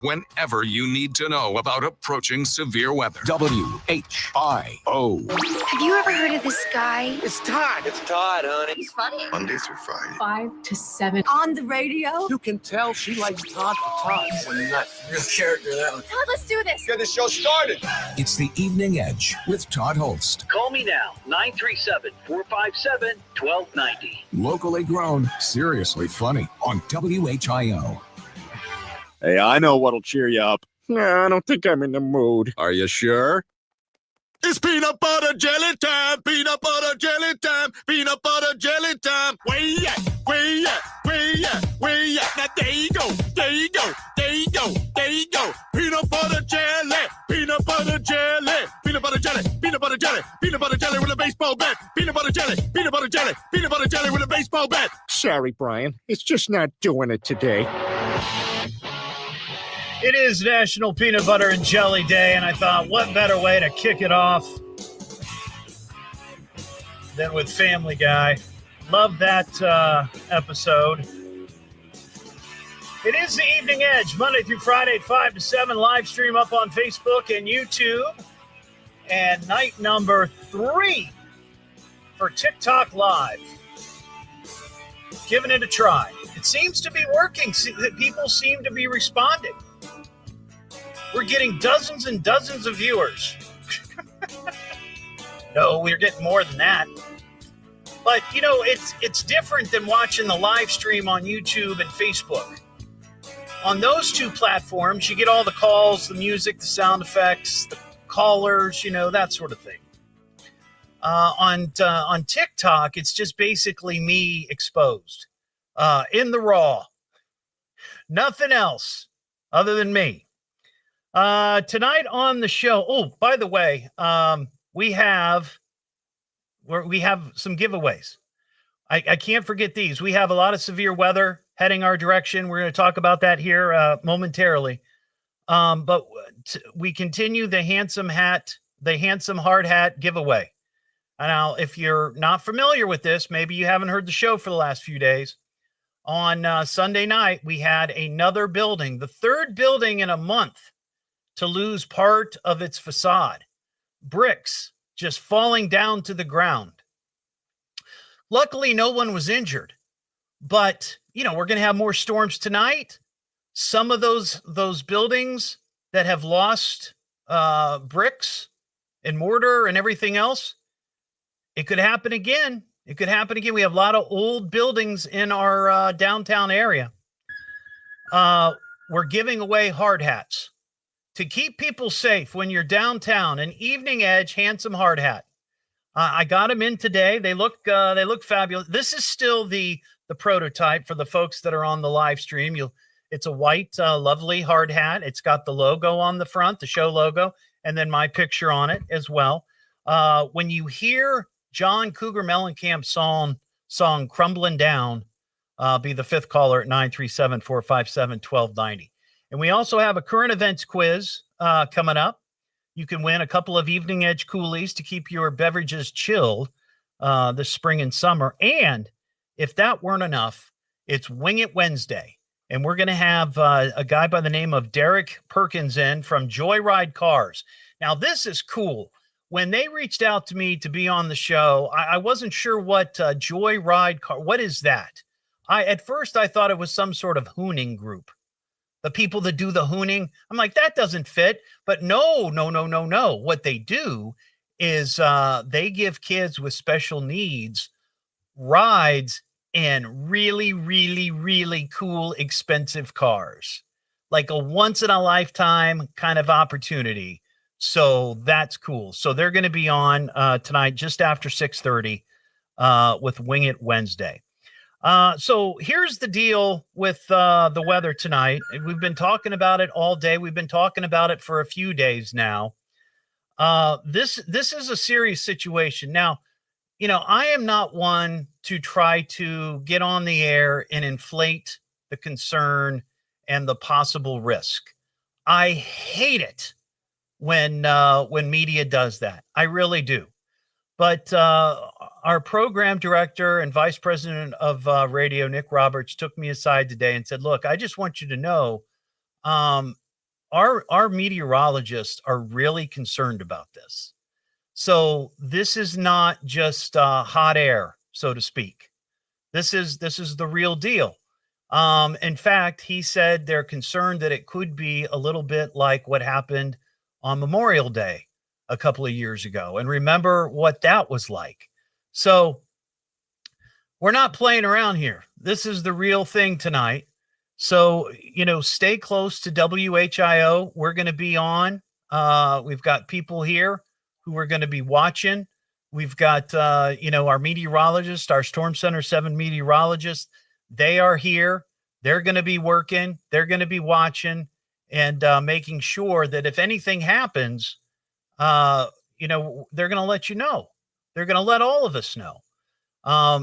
whenever you need to know about approaching severe weather. WHIO. Have you ever heard of this guy? It's Todd. It's Todd, honey. He's funny. Monday through Friday. 5 to 7. On the radio? You can tell she likes Todd for Todd. Well, you're not real character, that one. Todd, let's do this. Get the show started. It's the Evening Edge with Todd Hollst. Call me now, 937-457-1290. Locally grown, seriously funny on WHIO. Hey, I know what'll cheer you up. Nah, I don't think I'm in the mood. Are you sure? It's peanut butter jelly time, peanut butter jelly time, peanut butter jelly time. Way at, way at, way at, way at. Now there you go, there you go, there you go, there you go. Peanut butter jelly, peanut butter jelly, peanut butter jelly, peanut butter jelly, peanut butter jelly with a baseball bat. Peanut butter jelly, peanut butter jelly, peanut butter jelly with a baseball bat. Sorry, Brian, it's just not doing it today. It is National Peanut Butter and Jelly Day, and I thought, what better way to kick it off than with Family Guy. Love that episode. It is the Evening Edge, Monday through Friday, 5 to 7, live stream up on Facebook and YouTube. And night number 3 for TikTok Live. Giving it a try. It seems to be working. People seem to be responding. We're getting dozens and dozens of viewers. No, we're getting more than that. But, you know, it's different than watching the live stream on YouTube and Facebook. On those two platforms, you get all the calls, the music, the sound effects, the callers, you know, that sort of thing. On TikTok, it's just basically me exposed in the raw. Nothing else other than me. Tonight on the show. Oh, by the way, we have some giveaways. I can't forget these. We have a lot of severe weather heading our direction. We're going to talk about that here momentarily. But we continue the handsome hard hat giveaway. Now, if you're not familiar with this, maybe you haven't heard the show for the last few days. On Sunday night, we had another building, the third building in a month, to lose part of its facade. Bricks just falling down to the ground. Luckily, no one was injured. But, you know, we're going to have more storms tonight. Some of those buildings that have lost bricks and mortar and everything else, it could happen again. It could happen again. We have a lot of old buildings in our downtown area. We're giving away hard hats. To keep people safe when you're downtown, an Evening Edge handsome hard hat. I got them in today. They look fabulous. This is still the prototype for the folks that are on the live stream. It's a white, lovely hard hat. It's got the logo on the front, the show logo, and then my picture on it as well. When you hear John Cougar Mellencamp's song "Crumbling Down," be the fifth caller at 937-457-1290. And we also have a current events quiz coming up. You can win a couple of Evening Edge coolies to keep your beverages chilled this spring and summer. And if that weren't enough, it's Wing It Wednesday. And we're going to have a guy by the name of Derek Perkins in from Joyride Cars. Now, this is cool. When they reached out to me to be on the show, I wasn't sure what Joyride Car, what is that? At first, I thought it was some sort of hooning group. The people that do the hooning, I'm like, that doesn't fit. But no. What they do is they give kids with special needs rides in really, really, really cool, expensive cars. Like a once-in-a-lifetime kind of opportunity. So that's cool. So they're going to be on tonight just after 6:30 with Wing It Wednesday. So here's the deal with the weather tonight. We've been talking about it all day. We've been talking about it for a few days now. This is a serious situation. Now, you know, I am not one to try to get on the air and inflate the concern and the possible risk. I hate it when media does that. I really do. But our program director and vice president of radio, Nick Roberts, took me aside today and said, look, I just want you to know our meteorologists are really concerned about this. So this is not just hot air, so to speak. This is the real deal. In fact, he said they're concerned that it could be a little bit like what happened on Memorial Day a couple of years ago. And remember what that was like. So we're not playing around here. This is the real thing tonight. So, stay close to WHIO. We're going to be on. We've got people here who are going to be watching. We've got, our meteorologist, our Storm Center 7 meteorologist. They are here. They're going to be working. They're going to be watching and making sure that if anything happens, they're going to let you know. They're going to let all of us know.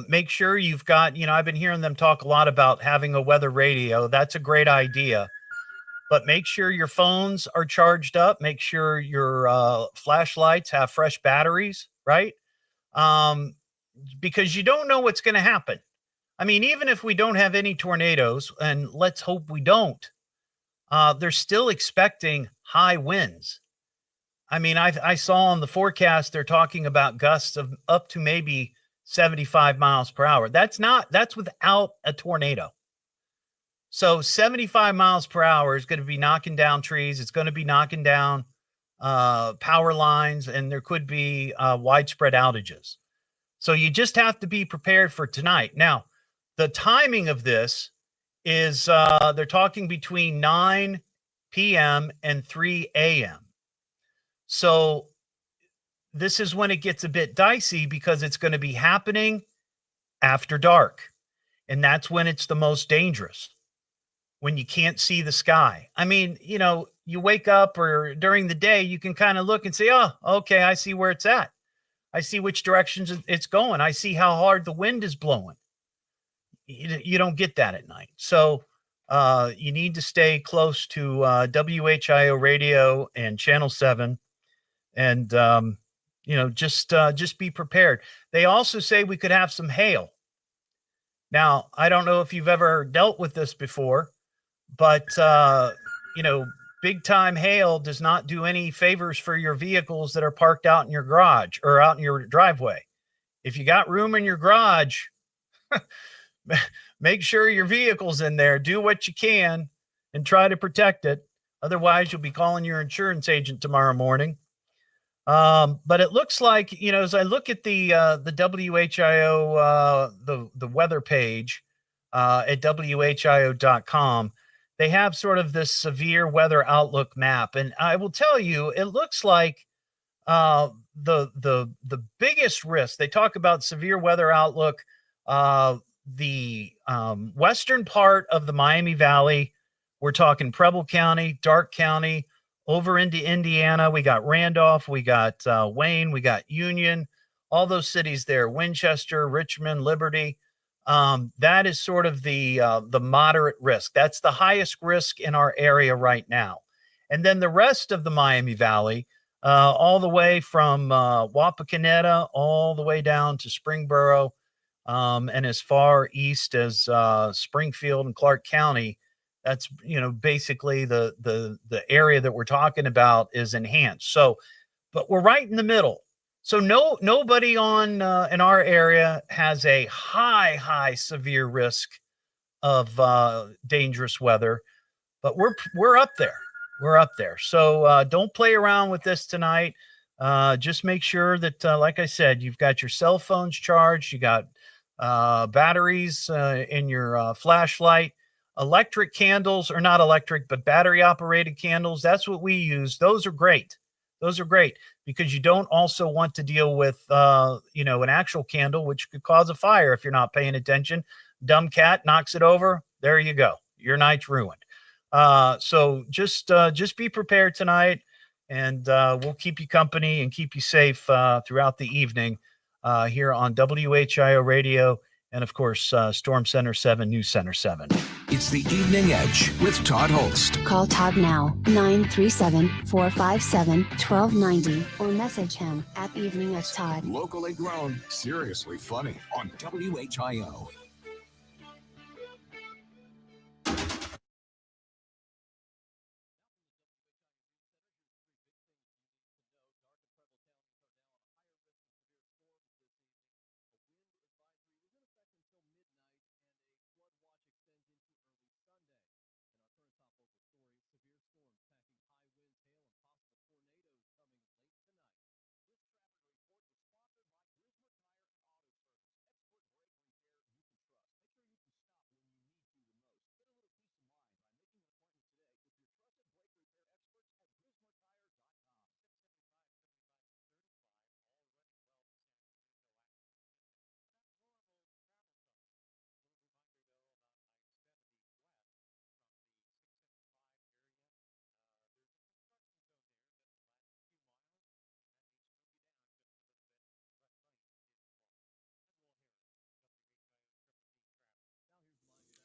Make sure you've got, I've been hearing them talk a lot about having a weather radio. That's a great idea. But make sure your phones are charged up. Make sure your flashlights have fresh batteries, right? Because you don't know what's going to happen. I mean, even if we don't have any tornadoes, and let's hope we don't, they're still expecting high winds. I mean, I saw on the forecast, they're talking about gusts of up to maybe 75 miles per hour. That's without a tornado. So 75 miles per hour is going to be knocking down trees. It's going to be knocking down power lines, and there could be widespread outages. So you just have to be prepared for tonight. Now, the timing of this is they're talking between 9 p.m. and 3 a.m. So this is when it gets a bit dicey because it's going to be happening after dark. And that's when it's the most dangerous, when you can't see the sky. I mean, you wake up or during the day, you can kind of look and say, oh, okay, I see where it's at. I see which directions it's going. I see how hard the wind is blowing. You don't get that at night. So you need to stay close to WHIO radio and Channel 7. And, just be prepared. They also say we could have some hail. Now, I don't know if you've ever dealt with this before, but, big time hail does not do any favors for your vehicles that are parked out in your garage or out in your driveway. If you got room in your garage, make sure your vehicle's in there. Do what you can and try to protect it. Otherwise, you'll be calling your insurance agent tomorrow morning. But it looks like, as I look at the WHIO, the weather page at WHIO.com, they have sort of this severe weather outlook map. And I will tell you, it looks like the biggest risk, they talk about severe weather outlook, the western part of the Miami Valley. We're talking Preble County, Darke County, over into Indiana. We got Randolph, we got Wayne, we got Union, all those cities there, Winchester, Richmond, Liberty. That is sort of the moderate risk. That's the highest risk in our area right now. And then the rest of the Miami Valley, all the way from Wapakoneta, all the way down to Springboro, and as far east as Springfield and Clark County. That's, basically the area that we're talking about is enhanced. So, but we're right in the middle. So nobody on in our area has a high severe risk of dangerous weather, but we're up there. We're up there. So don't play around with this tonight. Just make sure that, like I said, you've got your cell phones charged. You got batteries in your flashlight. Electric candles, or not electric, but battery operated candles. That's what we use. Those are great. Those are great because you don't also want to deal with, an actual candle, which could cause a fire if you're not paying attention. Dumb cat knocks it over. There you go. Your night's ruined. So just be prepared tonight, and we'll keep you company and keep you safe throughout the evening here on WHIO Radio. And of course, Storm Center 7, News Center 7. It's the Evening Edge with Todd Hollst. Call Todd now, 937-457-1290, or message him at Evening Edge Todd. Locally grown, seriously funny on WHIO.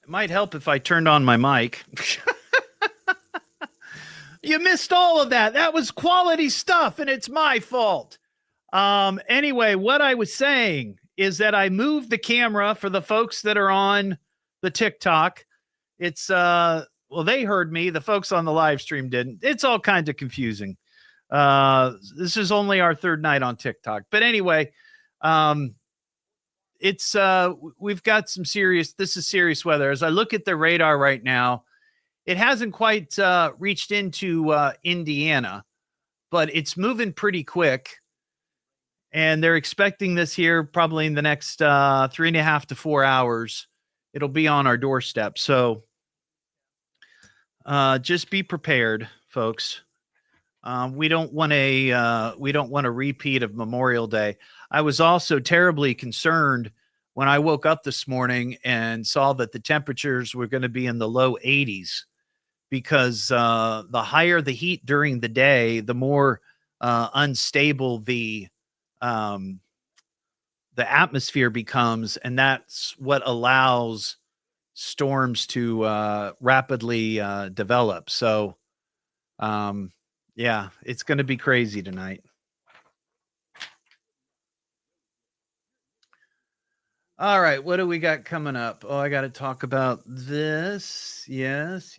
It might help if I turned on my mic. You missed all of that. That was quality stuff, and it's my fault. Anyway, what I was saying is that I moved the camera for the folks that are on the TikTok. It's well, they heard me. The folks on the live stream didn't. It's all kinds of confusing. This is only our third night on TikTok. But anyway, it's we've got some serious, this is serious weather. As I look at the radar right now, it hasn't quite reached into Indiana, but it's moving pretty quick. And they're expecting this here probably in the next 3.5 to 4 hours. It'll be on our doorstep. So just be prepared, folks. We don't want a repeat of Memorial Day. I was also terribly concerned when I woke up this morning and saw that the temperatures were going to be in the low 80s, because the higher the heat during the day, the more unstable the atmosphere becomes, and that's what allows storms to rapidly develop. So, yeah, it's going to be crazy tonight. All right, what do we got coming up? Oh, I got to talk about this. Yes.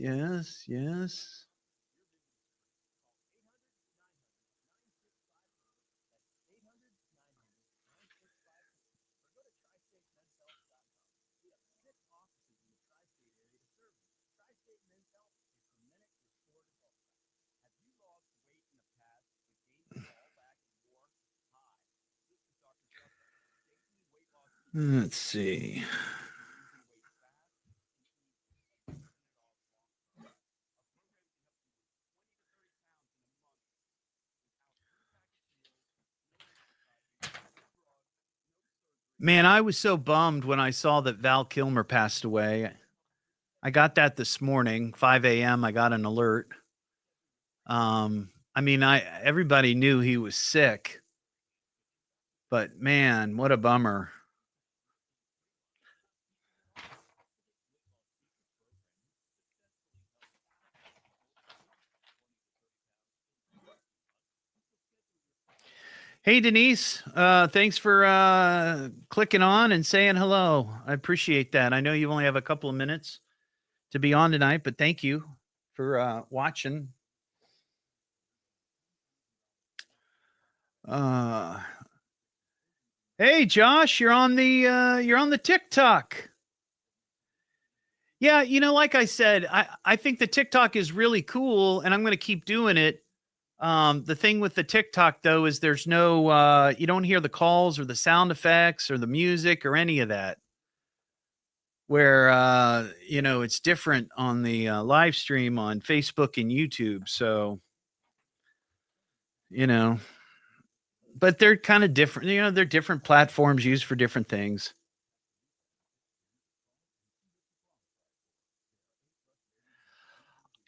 Let's see. Man, I was so bummed when I saw that Val Kilmer passed away. I got that this morning, 5 a.m. I got an alert. I mean, everybody knew he was sick, but man, what a bummer. Hey, Denise, thanks for clicking on and saying hello. I appreciate that. I know you only have a couple of minutes to be on tonight, but thank you for watching. Hey, Josh, you're on the TikTok. Yeah, like I said, I think the TikTok is really cool, and I'm going to keep doing it. The thing with the TikTok, though, is there's no, you don't hear the calls or the sound effects or the music or any of that. Where, it's different on the live stream on Facebook and YouTube. So, but they're kind of different. They're different platforms used for different things.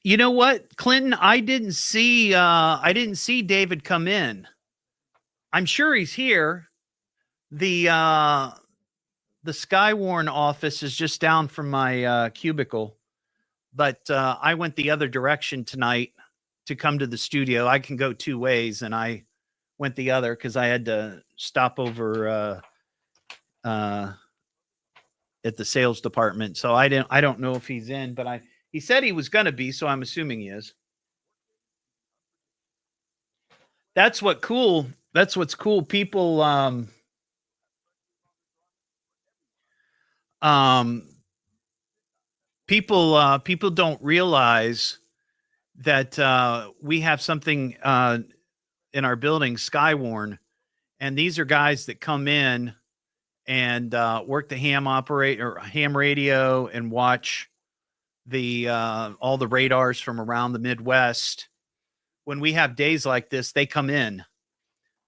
You know what, Clinton? I didn't see David come in. I'm sure he's here. The Skywarn office is just down from my cubicle, but I went the other direction tonight to come to the studio. I can go two ways, and I went the other because I had to stop over at the sales department. So I don't know if he's in, but he said he was going to be, so I'm assuming he is. That's what's cool. People people don't realize that we have something in our building, Skywarn, and these are guys that come in and work the ham radio and watch the all the radars from around the Midwest. When we have days like this, they come in,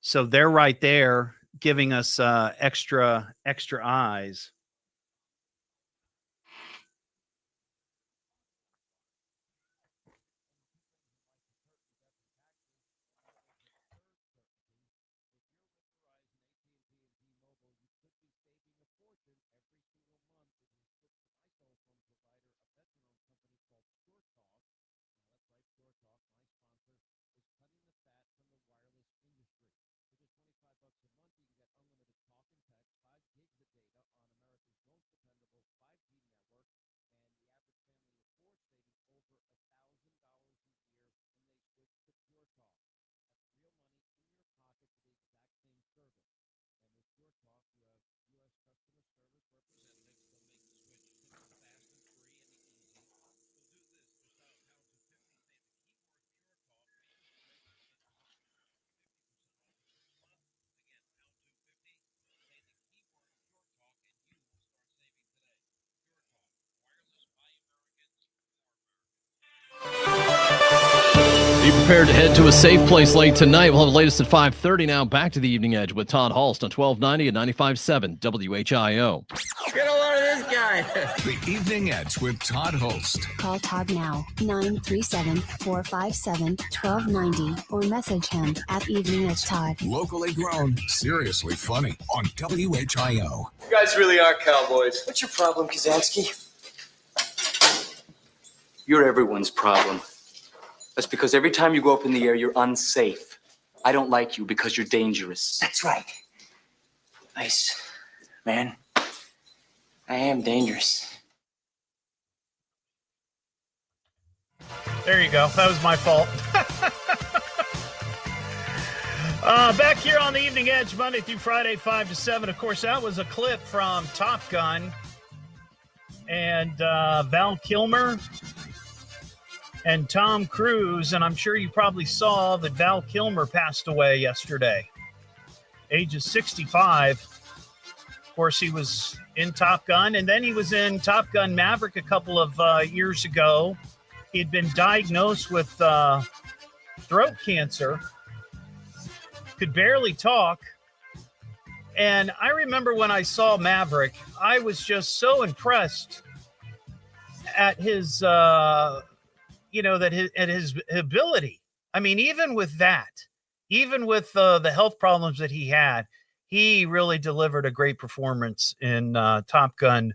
so they're right there giving us extra eyes. Be prepared to head to a safe place late tonight. We'll have the latest at 5:30 now. Back to the Evening Edge with Todd Hollst on 1290 and 95.7 WHIO. Get a load of this guy. The Evening Edge with Todd Hollst. Call Todd now, 937-457-1290, or message him at Evening Edge Todd. Locally grown, seriously funny on WHIO. You guys really are cowboys. What's your problem, Kazansky? You're everyone's problem. That's because every time you go up in the air, you're unsafe. I don't like you because you're dangerous. That's right. Nice, man. I am dangerous. There you go. That was my fault. Back here on the Evening Edge, Monday through Friday, 5 to 7. Of course, that was a clip from Top Gun and Val Kilmer and Tom Cruise. And I'm sure you probably saw that Val Kilmer passed away yesterday, age of 65. Of course, he was in Top Gun, and then he was in Top Gun Maverick a couple of years ago. He'd been diagnosed with throat cancer, could barely talk. And I remember when I saw Maverick, I was just so impressed at his, at his ability. I mean, even with that, even with the health problems that he had, he really delivered a great performance in Top Gun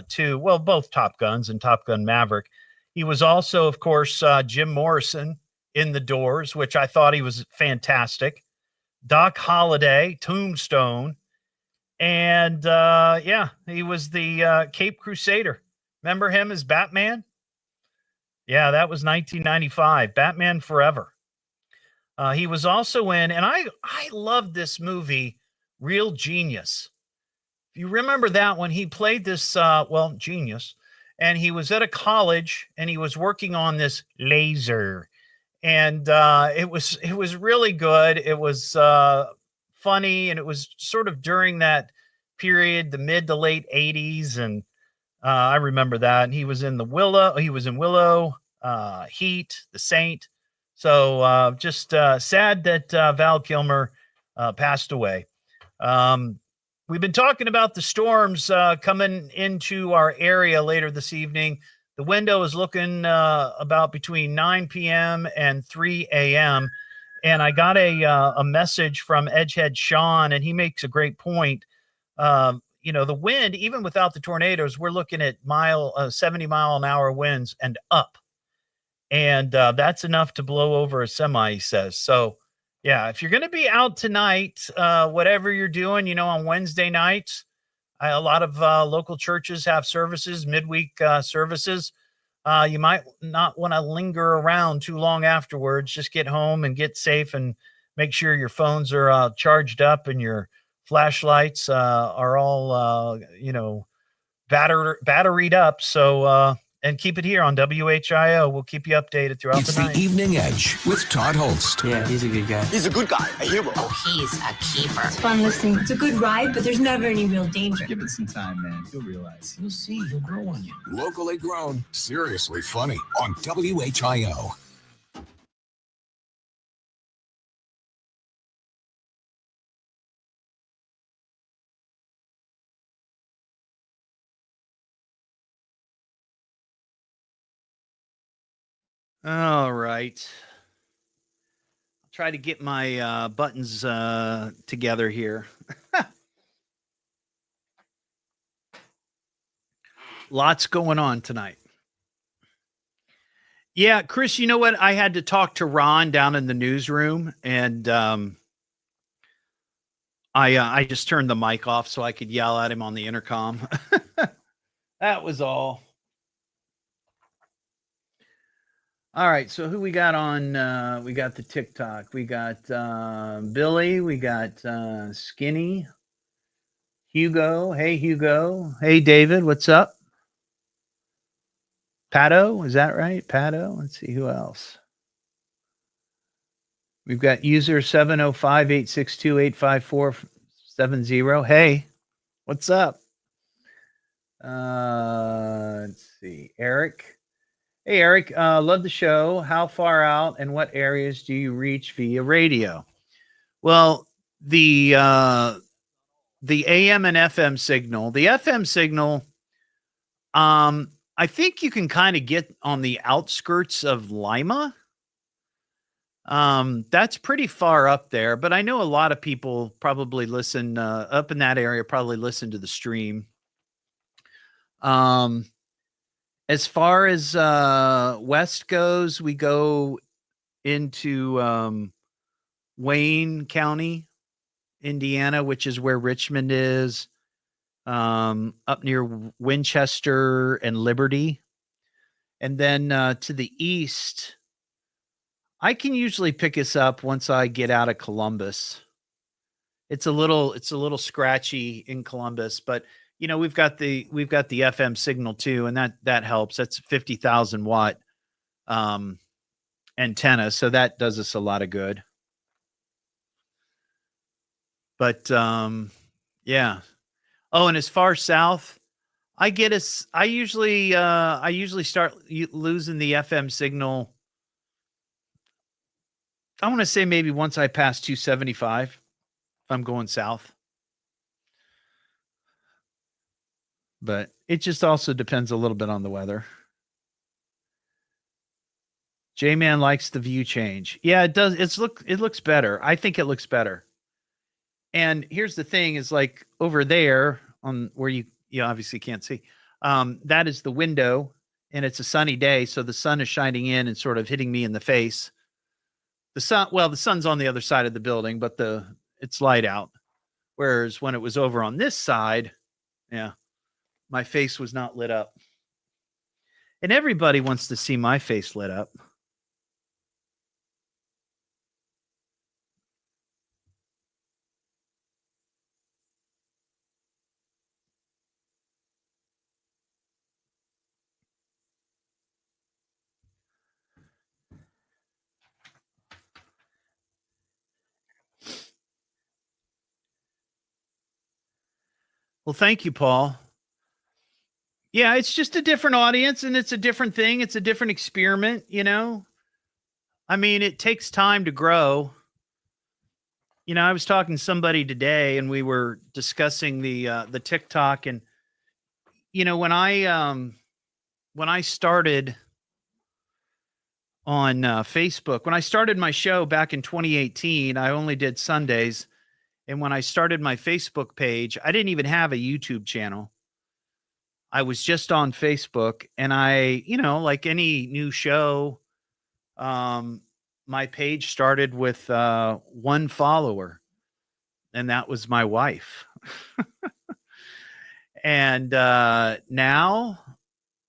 2. Well, both Top Guns and Top Gun Maverick. He was also, of course, Jim Morrison in The Doors, which I thought he was fantastic. Doc Holliday, Tombstone. And, he was the Cape Crusader. Remember him as Batman? Yeah, that was 1995. Batman Forever. He was also in, and I loved this movie, Real Genius. If you remember that one, he played this, genius. And he was at a college, and he was working on this laser. And it was really good. It was funny, and it was sort of during that period, the mid to late 80s. And I remember that. And he was in Willow, Heat, The Saint. So just sad that Val Kilmer passed away. We've been talking about the storms coming into our area later this evening. The window is looking about between 9 p.m. and 3 a.m. And I got a message from Edgehead Sean, and he makes a great point. The wind, even without the tornadoes, we're looking at 70 mile an hour winds and up. And that's enough to blow over a semi, he says. So, yeah, if you're going to be out tonight, whatever you're doing, on Wednesday nights, a lot of local churches have services, midweek services. You might not want to linger around too long afterwards. Just get home and get safe, and make sure your phones are charged up and your flashlights are all, batteried up. So, and keep it here on WHIO. We'll keep you updated throughout It's the night. the Evening Edge with Todd Hollst. Yeah, he's a good guy. He's a good guy, a hero. He's a keeper. It's fun listening. It's a good ride, but there's never any real danger. Give it some time, man. You'll realize. You'll see. He'll grow on you. Locally grown, seriously funny on WHIO. All right. I'll try to get my buttons together here. Lots going on tonight. Yeah, Chris, you know what? I had to talk to Ron down in the newsroom, and I just turned the mic off so I could yell at him on the intercom. That was all. All right, so who we got on? We got the TikTok. We got Billy. We got Skinny. Hugo. Hey, Hugo. Hey, David. What's up? Pato. Is that right? Pato. Let's see who else. We've got user 705-862-85470. Hey, what's up? Let's see. Eric. Hey, Eric. Love the show. How far out and what areas do you reach via radio? Well, the AM and FM signal. The FM signal, I think you can kind of get on the outskirts of Lima. That's pretty far up there, but I know a lot of people probably listen up in that area, probably listen to the stream. As far as west goes, we go into Wayne County, Indiana, which is where Richmond is, up near Winchester and Liberty. And then to the east, I can usually pick us up once I get out of Columbus. It's a little scratchy in Columbus, but you know, we've got the FM signal too, and that helps. That's 50,000 watt antenna, so that does us a lot of good. But yeah. Oh, and as far south, I usually start losing the FM signal. I want to say maybe once I pass 275, if I'm going south. But it just also depends a little bit on the weather. J-Man likes the view change. Yeah, it does. It looks better. I think it looks better. And here's the thing is like over there on where you obviously can't see, that is the window and it's a sunny day. So the sun is shining in and sort of hitting me in the face. The sun's on the other side of the building, but it's light out. Whereas when it was over on this side, yeah, my face was not lit up. And everybody wants to see my face lit up. Well, thank you, Paul. Yeah, it's just a different audience and it's a different thing. It's a different experiment, you know? I mean, it takes time to grow. You know, I was talking to somebody today and we were discussing the TikTok and, you know, when I started on Facebook, when I started my show back in 2018, I only did Sundays. And when I started my Facebook page, I didn't even have a YouTube channel. I was just on Facebook and I, you know, like any new show, my page started with one follower and that was my wife. And now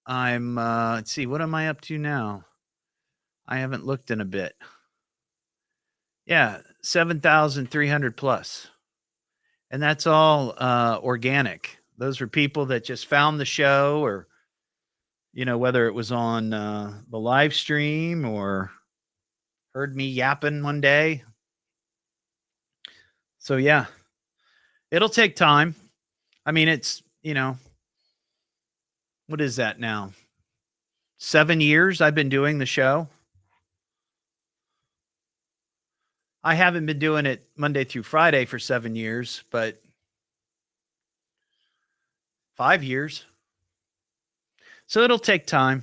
I'm, let's see, what am I up to now? I haven't looked in a bit. Yeah, 7,300 plus. And that's all organic. Those are people that just found the show or, you know, whether it was on the live stream or heard me yapping one day. So, yeah, it'll take time. I mean, it's, you know, what is that now? 7 years I've been doing the show. I haven't been doing it Monday through Friday for 7 years, but 5 years. So it'll take time.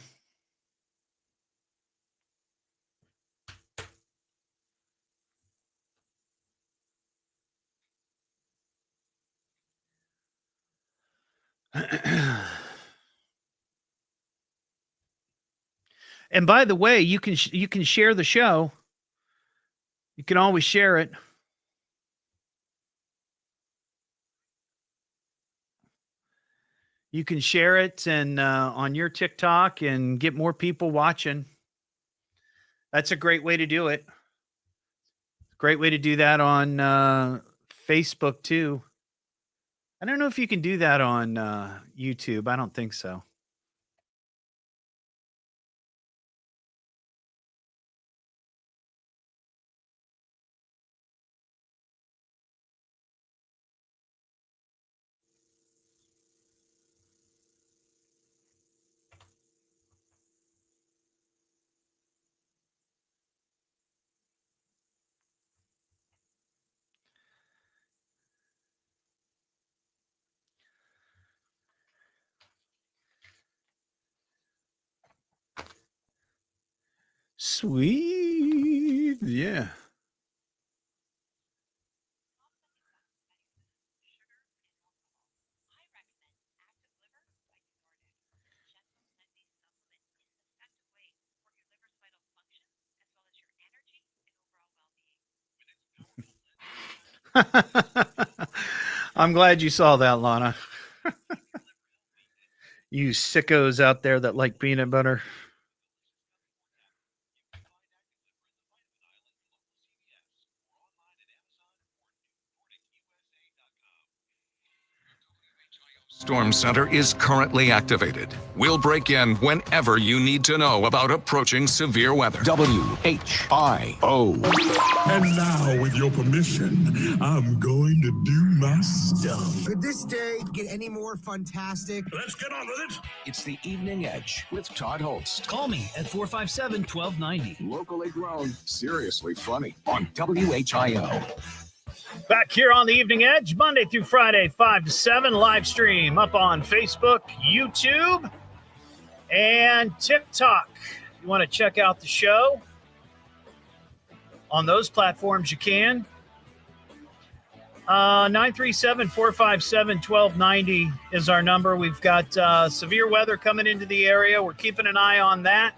And by the way, you can share the show. You can always share it. You can share it and on your TikTok and get more people watching. That's a great way to do it. Great way to do that on Facebook too. I don't know if you can do that on YouTube. I don't think so. Sweet. Yeah. I'm glad you saw that, Lana. You sickos out there that like peanut butter. Storm Center is currently activated. We'll break in whenever you need to know about approaching severe weather. WHIO. And now, with your permission, I'm going to do my stuff. Could this day get any more fantastic? Let's get on with it. It's the Evening Edge with Todd Hollst. Call me at 457-1290. Locally grown, seriously funny on WHIO. Back here on the Evening Edge, Monday through Friday, 5 to 7, live stream up on Facebook, YouTube, and TikTok. If you want to check out the show on those platforms, you can. 937-457-1290 is our number. We've got severe weather coming into the area. We're keeping an eye on that.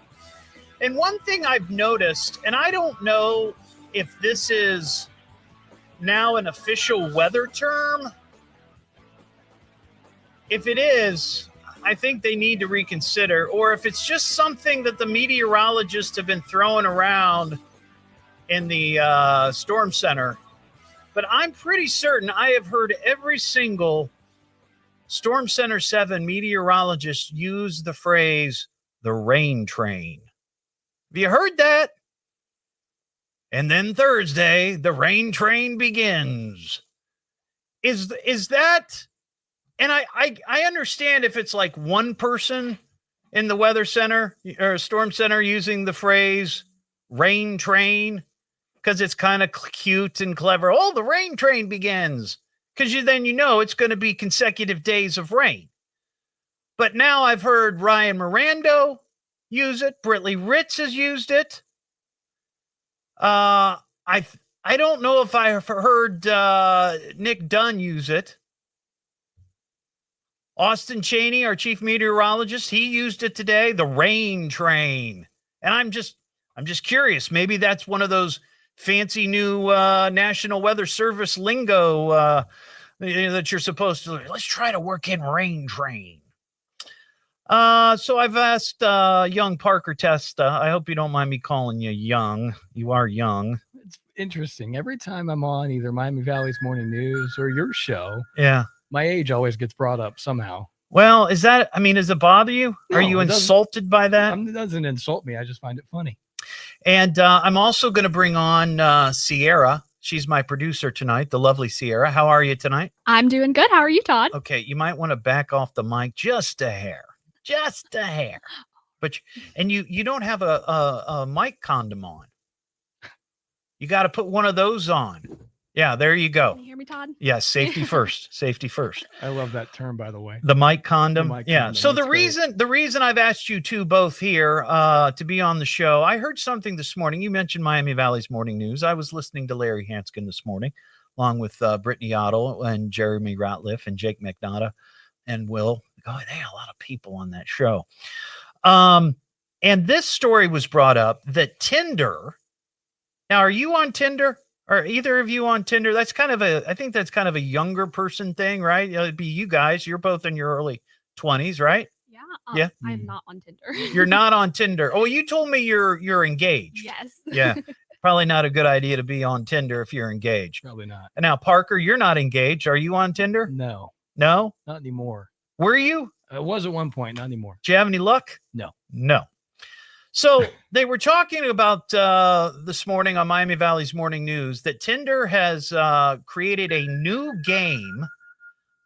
And one thing I've noticed, and I don't know if this is now an official weather term. If it is, I think they need to reconsider, or if it's just something that the meteorologists have been throwing around in the storm center. But I'm pretty certain I have heard every single Storm Center 7 meteorologist use the phrase, the rain train. Have you heard that? And then Thursday, the rain train begins. Is that, and I understand if it's like one person in the weather center or storm center using the phrase rain train, because it's kind of cute and clever. Oh, the rain train begins. Because then you know it's going to be consecutive days of rain. But now I've heard Ryan Mirando use it. Britley Ritz has used it. I don't know if I have heard Nick Dunn use it. Austin Cheney, our chief meteorologist, he used it today. The rain train. And I'm just curious. Maybe that's one of those fancy new National Weather Service lingo that you're supposed to. Let's try to work in rain train. So I've asked young Parker Testa. I hope you don't mind me calling you young. You are young. It's interesting. Every time I'm on either Miami Valley's Morning News or your show, yeah, my age always gets brought up somehow. Well, does it bother you? No, are you insulted by that? It doesn't insult me. I just find it funny. And I'm also going to bring on Sierra. She's my producer tonight, the lovely Sierra. How are you tonight? I'm doing good. How are you, Todd? Okay, you might want to back off the mic just a hair. Just a hair. But you don't have a mic condom on. You got to put one of those on. Yeah, there you go. Can you hear me, Todd? Yes, safety first. Safety first. I love that term, by the way. The mic condom. The mic yeah. condom. So That's the reason I've asked you two both here to be on the show, I heard something this morning. You mentioned Miami Valley's Morning News. I was listening to Larry Hanskin this morning, along with Brittany Otto and Jeremy Ratliff and Jake McNaughton and Will. Oh, they had a lot of people on that show. And this story was brought up that Tinder. Now, are you on Tinder? Are either of you on Tinder? I think that's kind of a younger person thing, right? It'd be you guys. You're both in your early 20s, right? Yeah. I'm not on Tinder. You're not on Tinder. Oh, you told me you're engaged. Yes. Yeah. Probably not a good idea to be on Tinder if you're engaged. Probably not. And now, Parker, you're not engaged. Are you on Tinder? No, No? not anymore. Were you? It was at one point, not anymore. Did you have any luck? No. No. So they were talking about this morning on Miami Valley's Morning News that Tinder has created a new game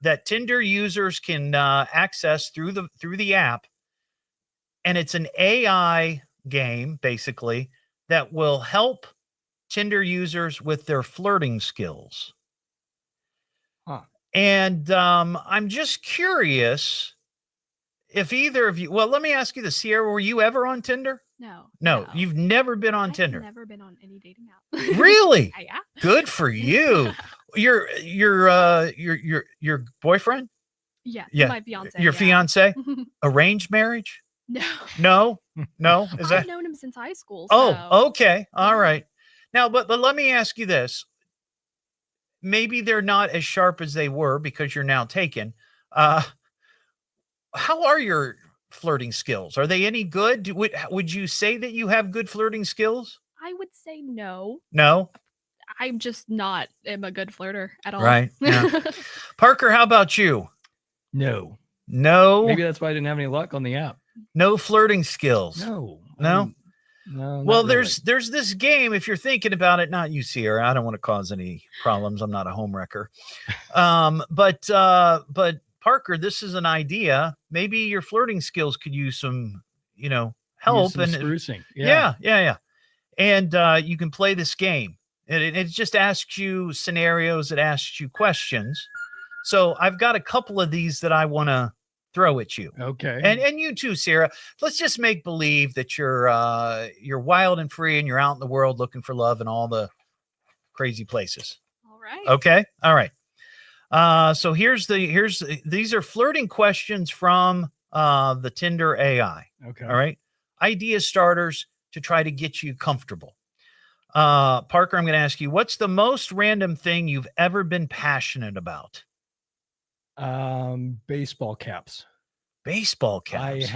that Tinder users can access through the app, and it's an AI game basically that will help Tinder users with their flirting skills. Huh. And I'm just curious if either of you, well, let me ask you this, Sierra, were you ever on Tinder? No, you've never been on Tinder. I've never been on any dating app. Really? Yeah. Good for you. Your boyfriend? Yeah. Yeah. My fiance. Your fiance? Arranged marriage? No. No. Is that? I've known him since high school. Oh, okay. All right. Now, but let me ask you this. Maybe they're not as sharp as they were because you're now taken. How are your flirting skills? Are they any good? Would you say that you have good flirting skills? I would say no. No? I'm just not am a good flirter at all. Right. Yeah. Parker, how about you? No. No. Maybe that's why I didn't have any luck on the app. No flirting skills. No. No. No. Well, not there's really. this game. If you're thinking about it, not you, Sierra. I don't want to cause any problems. I'm not a home wrecker. But Parker, this is an idea. Maybe your flirting skills could use some, help Some and sprucing. Yeah. And you can play this game. And it just asks you scenarios. It asks you questions. So I've got a couple of these that I want to throw at you. Okay. And you too, Sarah. Let's just make believe that you're wild and free and you're out in the world looking for love in all the crazy places. All right. Okay. All right. So these are flirting questions from the Tinder AI. Okay. All right. Idea starters to try to get you comfortable. Parker, I'm going to ask you, what's the most random thing you've ever been passionate about? Baseball caps. Baseball caps.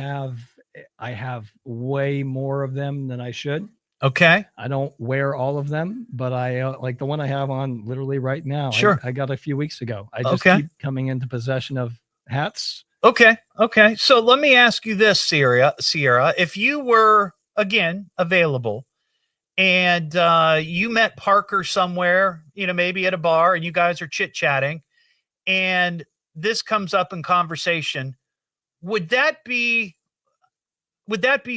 I have way more of them than I should. Okay. I don't wear all of them, but I like the one I have on literally right now. Sure. I got a few weeks ago. I just keep coming into possession of hats. Okay. So let me ask you this, Sierra, if you were again available and you met Parker somewhere, maybe at a bar and you guys are chit-chatting and this comes up in conversation, would that be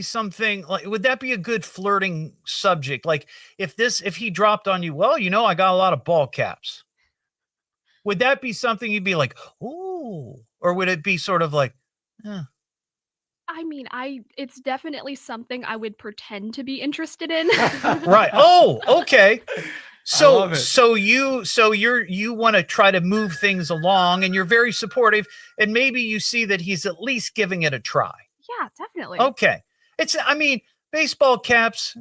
something like, would that be a good flirting subject? Like if he dropped on you, well, I got a lot of ball caps. Would that be something you'd be like, ooh, or would it be sort of like, I mean, it's definitely something I would pretend to be interested in. Right. Oh, okay. So you want to try to move things along and you're very supportive and maybe you see that he's at least giving it a try. Yeah, definitely. Okay. Baseball caps,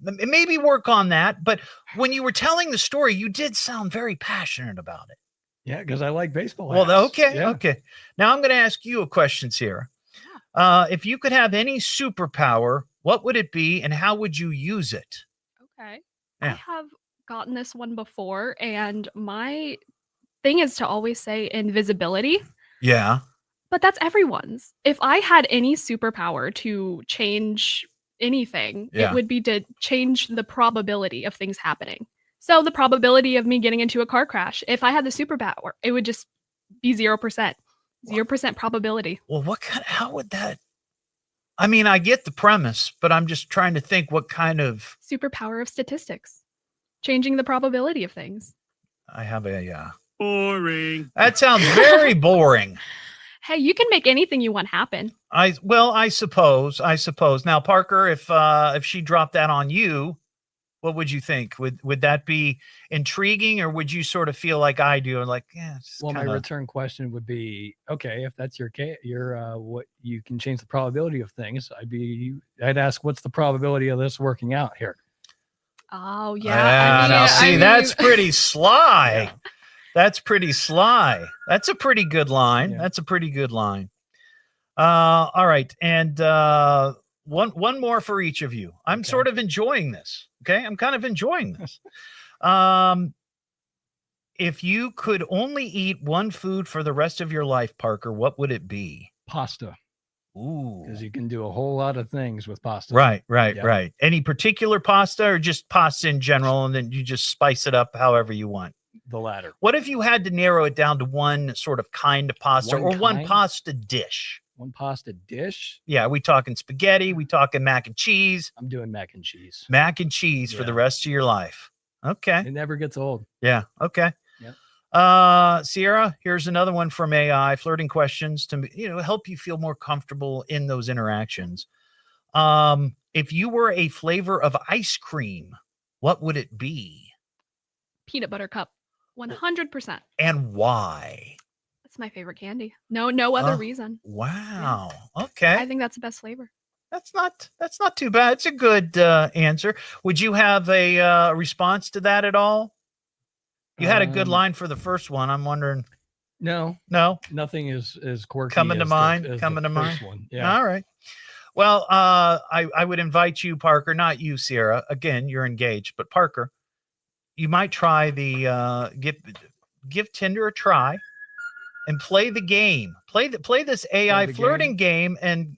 maybe work on that. But when you were telling the story, you did sound very passionate about it. Yeah, because I like baseball. Well, okay. Yeah. Okay. Now I'm going to ask you a question, Sierra. If you could have any superpower, what would it be and how would you use it? Okay. Yeah. I have gotten this one before, and my thing is to always say invisibility. Yeah. But that's everyone's. If I had any superpower to change anything, it would be to change the probability of things happening. So the probability of me getting into a car crash, if I had the superpower, it would just be 0%. 0% probability. Well, how would that? I mean, I get the premise, but I'm just trying to think what kind of superpower of statistics, changing the probability of things. I have a boring. That sounds very boring. Hey, you can make anything you want happen. I suppose. Now, Parker, if she dropped that on you, what would you think? Would that be intriguing, or would you sort of feel like I do, and like, Well, my return question would be, okay, if that's your case, what you can change the probability of things. I'd ask, what's the probability of this working out here? Oh yeah. That's pretty sly. That's pretty sly. That's a pretty good line. Yeah. That's a pretty good line. All right. And one more for each of you. I'm Okay. sort of enjoying this. Okay. I'm kind of enjoying this. If you could only eat one food for the rest of your life, Parker, what would it be? Pasta. Ooh. Because you can do a whole lot of things with pasta. Right. Yeah. Right. Any particular pasta or just pasta in general, and then you just spice it up however you want? The latter. What if you had to narrow it down to one sort of kind of pasta one kind? pasta dish? One pasta dish? Yeah, we talking spaghetti? We talking mac and cheese? I'm doing mac and cheese. Mac and cheese for the Yeah. rest of your life. Okay. It never gets old. Yeah. Okay. Yep. Sierra, here's another one from AI. Flirting questions to help you feel more comfortable in those interactions. If you were a flavor of ice cream, what would it be? Peanut butter cup. 100%. And why? That's my favorite candy. No other reason. Wow. Okay. I think that's the best flavor. That's not too bad. It's a good answer. Would you have a response to that at all? You had a good line for the first one. I'm wondering. No. Nothing is quirky. Coming to as mind. The, as Coming the to first mind. One. Yeah. All right. Well, I would invite you, Parker, not you, Sierra. Again, you're engaged, but Parker, you might try the give Tinder a try and play the game. Play this AI flirting game. And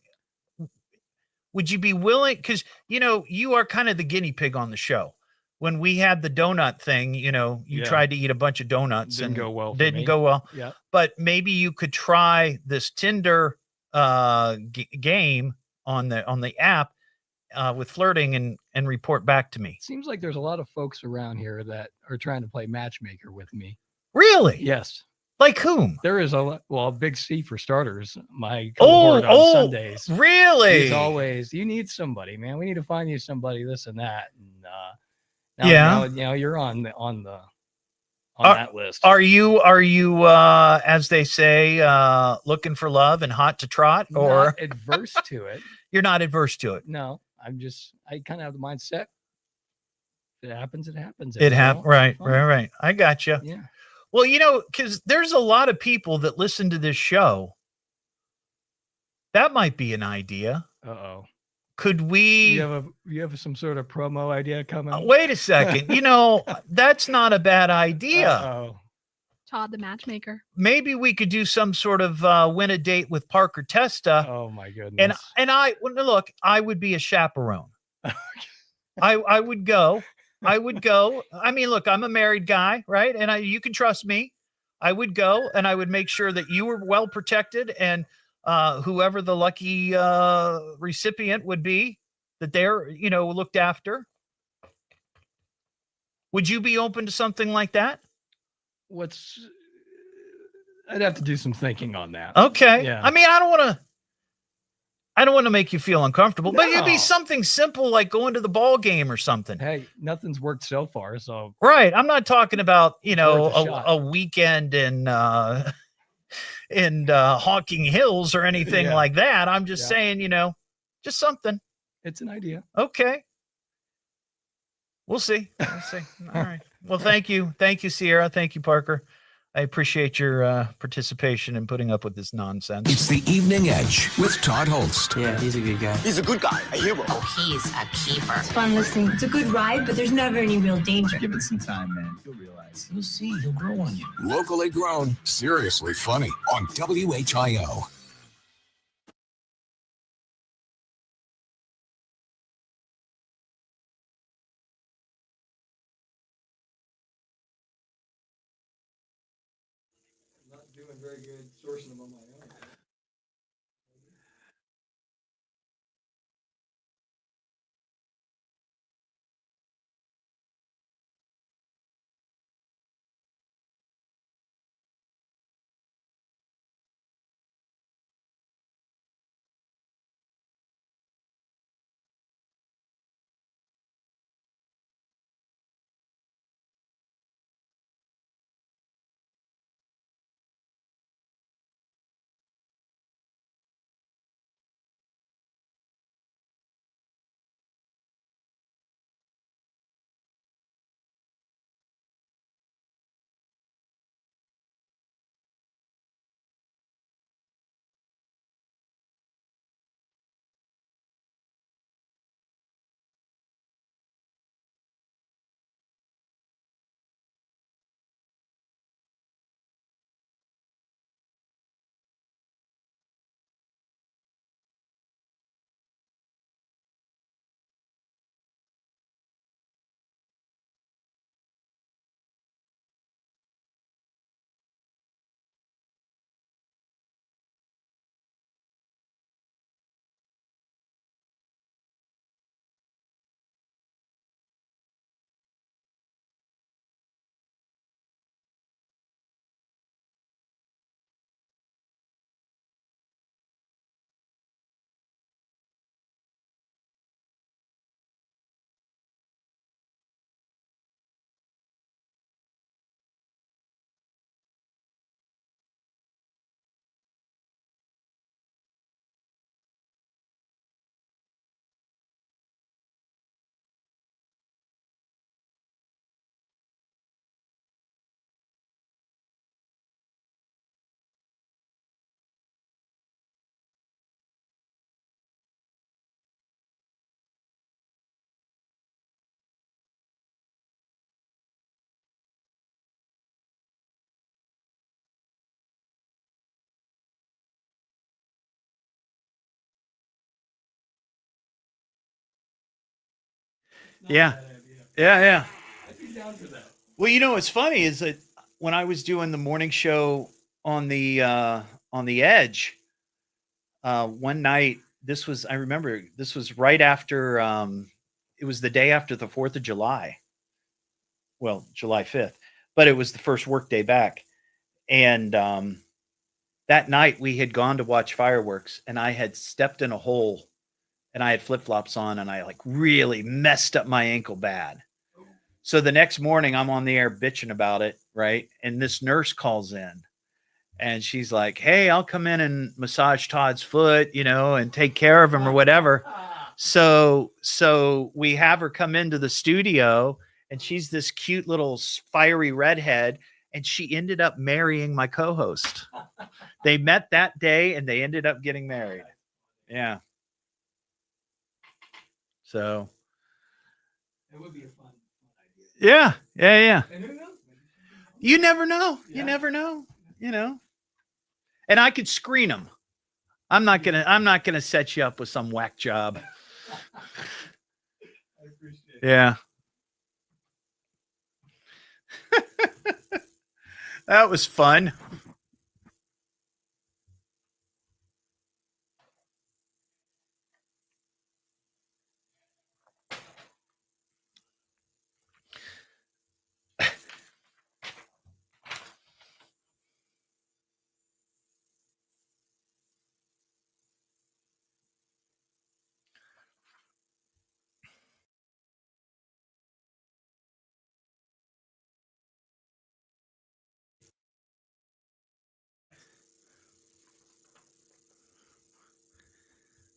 would you be willing? Because you are kind of the guinea pig on the show. When we had the donut thing, you tried to eat a bunch of donuts. Didn't go well. Didn't go well. Yeah. But maybe you could try this Tinder game on the app with flirting and report back to me. Seems like there's a lot of folks around here that are trying to play matchmaker with me. Really? Yes. Like whom? There is Big C for starters. My cohort on Sundays. Really? He's always, you need somebody, man. We need to find you somebody, this and that. And now you're on that list. Are you as they say, looking for love and hot to trot, or not adverse to it? You're not adverse to it. No, I kind of have the mindset. If it happens, it happens. It happens. Right. I got you. Yeah. Well, because there's a lot of people that listen to this show. That might be an idea. Uh-oh. Could we? You have some sort of promo idea coming? Wait a second. That's not a bad idea. Uh-oh. Todd, the matchmaker. Maybe we could do some sort of win a date with Parker Testa. Oh my goodness. And I would be a chaperone. I would go. I mean, look, I'm a married guy, right? And you can trust me. I would go and I would make sure that you were well protected, and whoever the lucky recipient would be, that they're looked after. Would you be open to something like that? I'd have to do some thinking on that. Okay. Yeah. I mean, I don't want to make you feel uncomfortable, but it'd be something simple like going to the ball game or something. Hey, nothing's worked so far, so. Right. I'm not talking about, Worth a weekend in Hawking Hills or anything like that. I'm just saying, just something. It's an idea. Okay. We'll see. All right. Well, thank you. Thank you, Sierra. Thank you, Parker. I appreciate your participation and putting up with this nonsense. It's the Evening Edge with Todd Hollst. Yeah, he's a good guy. He's a good guy, a hero. Oh, he's a keeper. It's fun listening. It's a good ride, but there's never any real danger. Give it some time, man. You'll realize. You'll see. He'll grow on you. Locally grown, seriously funny on WHIO. Not doing very good sourcing them on my own. Yeah. Yeah. Well, what's funny is that when I was doing the morning show on the Edge, one night, I remember this was right after, it was the day after the 4th of July. Well, July 5th, but it was the first work day back. And that night we had gone to watch fireworks, and I had stepped in a hole, and I had flip-flops on, and I really messed up my ankle bad. So the next morning I'm on the air bitching about it, right? And this nurse calls in, and she's like, "Hey, I'll come in and massage Todd's foot, and take care of him or whatever." So we have her come into the studio, and she's this cute little fiery redhead, and she ended up marrying my co-host. They met that day, and they ended up getting married. Yeah. So It would be a fun yeah. idea. And who knows? You never know. You never know. And I could screen them. I'm not gonna set you up with some whack job. I appreciate it. Yeah. That was fun.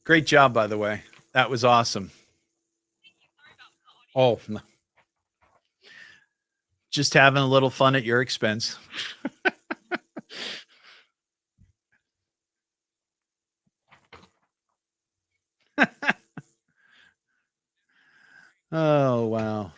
Great job, by the way. That was awesome. Oh, just having a little fun at your expense. Oh, wow.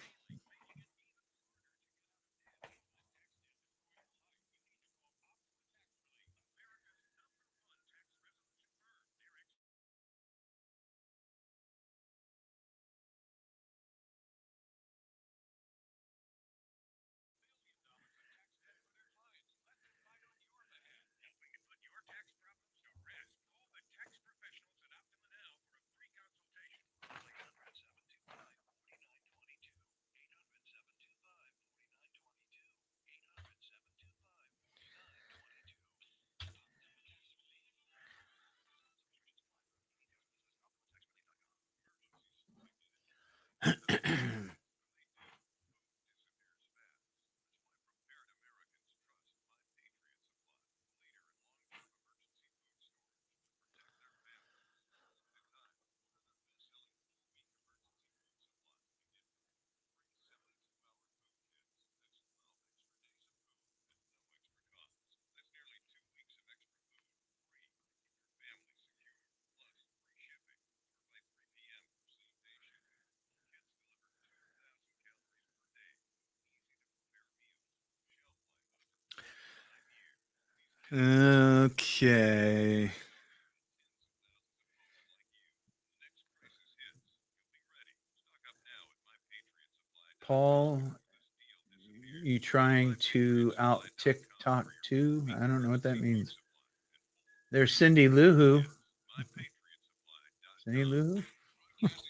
Okay. Paul, you trying to out TikTok too? I don't know what that means. There's Cindy Lou Who. Cindy Lou Who?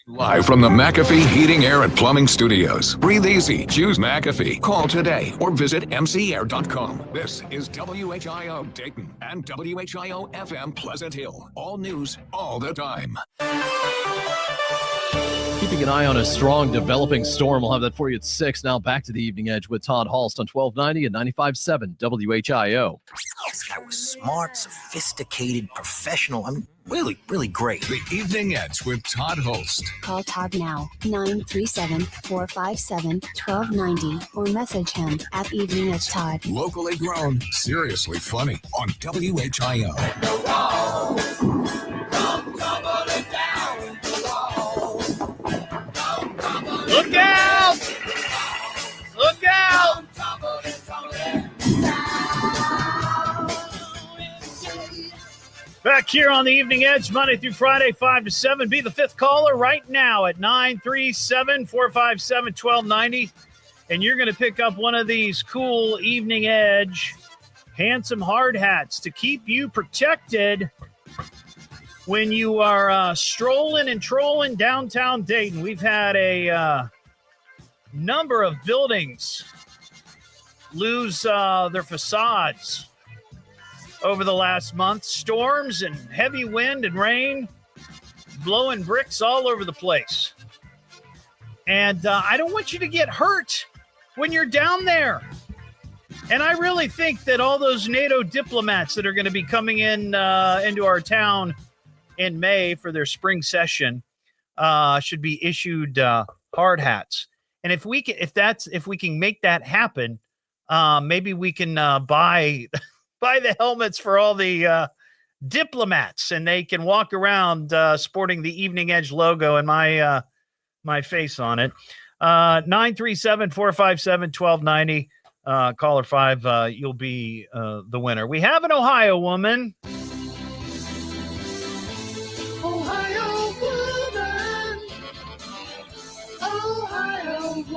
Live from the McAfee Heating, Air, and Plumbing Studios. Breathe easy. Choose McAfee. Call today or visit mcair.com. This is WHIO Dayton and WHIO FM Pleasant Hill. All news, all the time. Keeping an eye on a strong developing storm. We'll have that for you at 6. Now back to the Evening Edge with Todd Hollst on 1290 and 95.7 WHIO. This guy was smart, sophisticated, professional. I mean, really, really great. The Evening Edge with Todd Hollst. Call Todd now, 937-457-1290, or message him at Evening Edge Todd. Locally grown, seriously funny on WHIO. Look out! Look out! back here on the Evening Edge, Monday through Friday, 5 to 7. Be the fifth caller right now at 937-457-1290. And you're going to pick up one of these cool Evening Edge handsome hard hats to keep you protected when you are strolling and trolling downtown Dayton. We've had a number of buildings lose their facades over the last month. Storms and heavy wind and rain blowing bricks all over the place. And I don't want you to get hurt when you're down there. And I really think that all those NATO diplomats that are going to be coming in into our town in May for their spring session should be issued hard hats. And if we can make that happen, maybe we can buy the helmets for all the diplomats, and they can walk around sporting the Evening Edge logo and my face on it. 937-457-1290. Caller 5, you'll be the winner. We have an Ohio woman.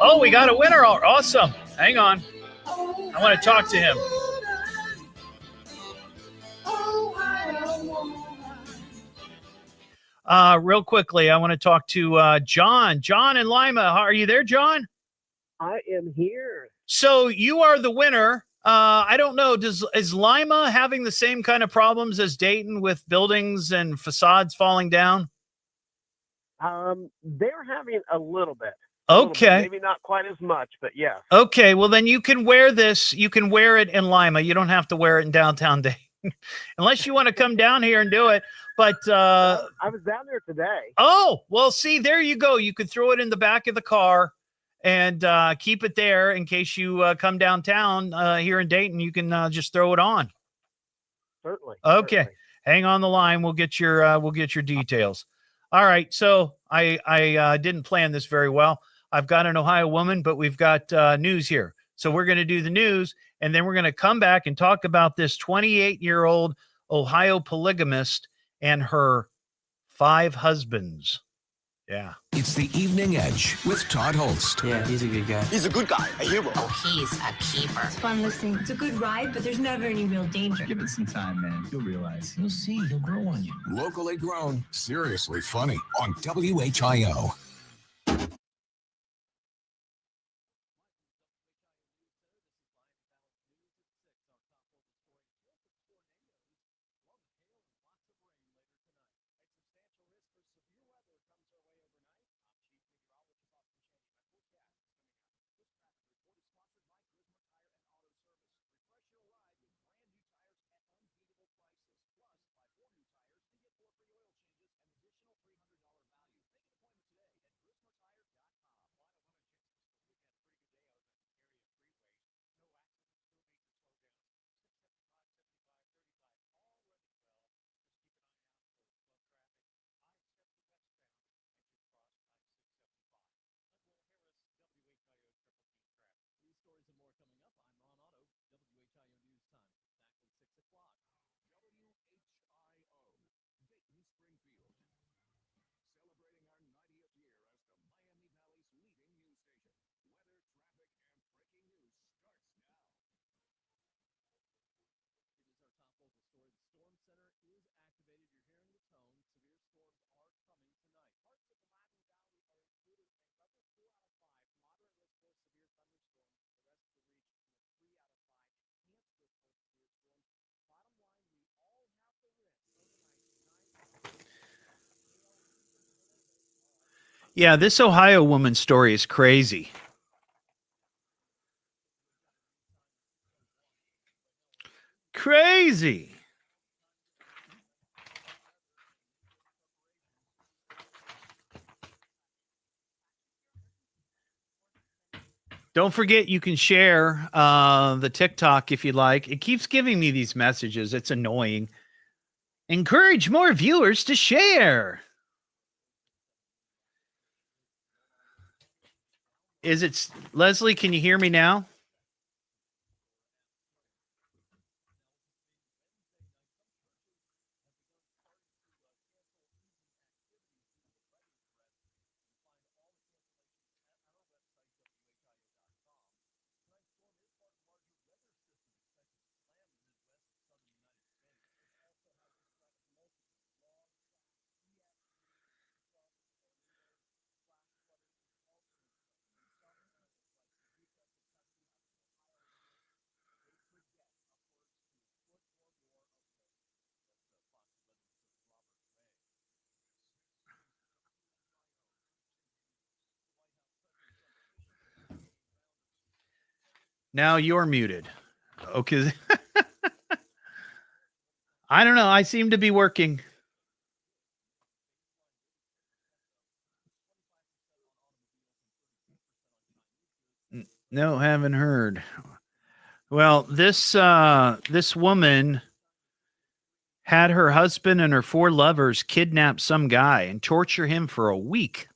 Oh, we got a winner. Awesome. Hang on. I want to talk to him. Real quickly, I want to talk to John. John in Lima. Are you there, John? I am here. So you are the winner. I don't know. Is Lima having the same kind of problems as Dayton with buildings and facades falling down? They're having a little bit. Okay. Maybe not quite as much, but yeah. Okay. Well, then you can wear this. You can wear it in Lima. You don't have to wear it in downtown Dayton. Unless you want to come down here and do it. But I was down there today. Oh, well, see, there you go. You could throw it in the back of the car and keep it there in case you come downtown here in Dayton. You can just throw it on. Certainly. Okay. Certainly. Hang on the line. We'll get your details. All right. So I didn't plan this very well. I've got an Ohio woman, but we've got news here. So we're going to do the news, and then we're going to come back and talk about this 28-year-old Ohio polygamist and her 5 husbands. Yeah. It's the Evening Edge with Todd Hollst. Yeah, he's a good guy. He's a good guy, a hero. He's a keeper. It's fun listening. It's a good ride, but there's never any real danger. Give it some time, man. You'll realize. You'll see, he'll grow on you. Locally grown, seriously funny on WHIO. Yeah, this Ohio woman story is crazy. Crazy. Don't forget, you can share the TikTok if you like. It keeps giving me these messages. It's annoying. Encourage more viewers to share. Is it Leslie? Can you hear me now? Now you're muted. Okay. I don't know. I seem to be working. No, haven't heard. Well, this woman had her husband and her 4 lovers kidnap some guy and torture him for a week.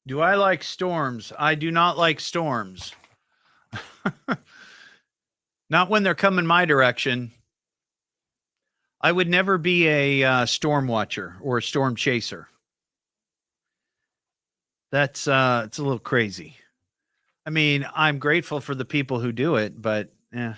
Do I like storms? I do not like storms. Not when they're coming my direction. I would never be a storm watcher or a storm chaser. That's it's a little crazy. I mean, I'm grateful for the people who do it, but yeah.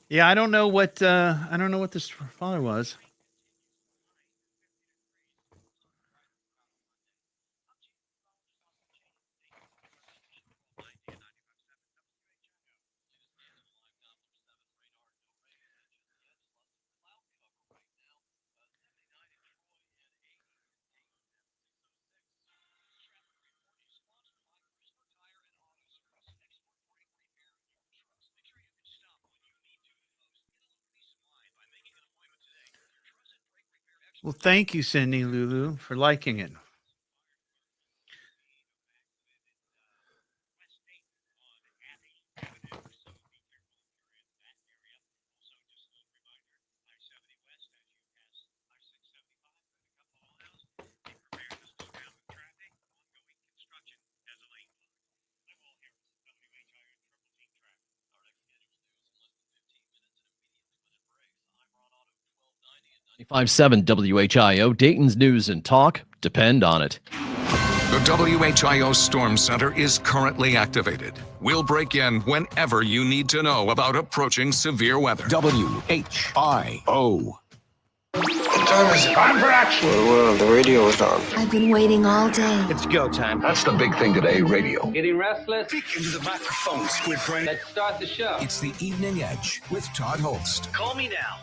Yeah, I don't know what this father was. Well, thank you, Cindy Lulu, for liking it. .57 WHIO, Dayton's news and talk depend on it. The WHIO Storm Center is currently activated. We'll break in whenever you need to know about approaching severe weather. WHIO. What time is it? Time for action. Well, the radio is on. I've been waiting all day. It's go time. That's the big thing today, radio. Getting restless? Speak into the microphone, Squid Brain. Let's start the show. It's the Evening Edge with Todd Hollst. Call me now,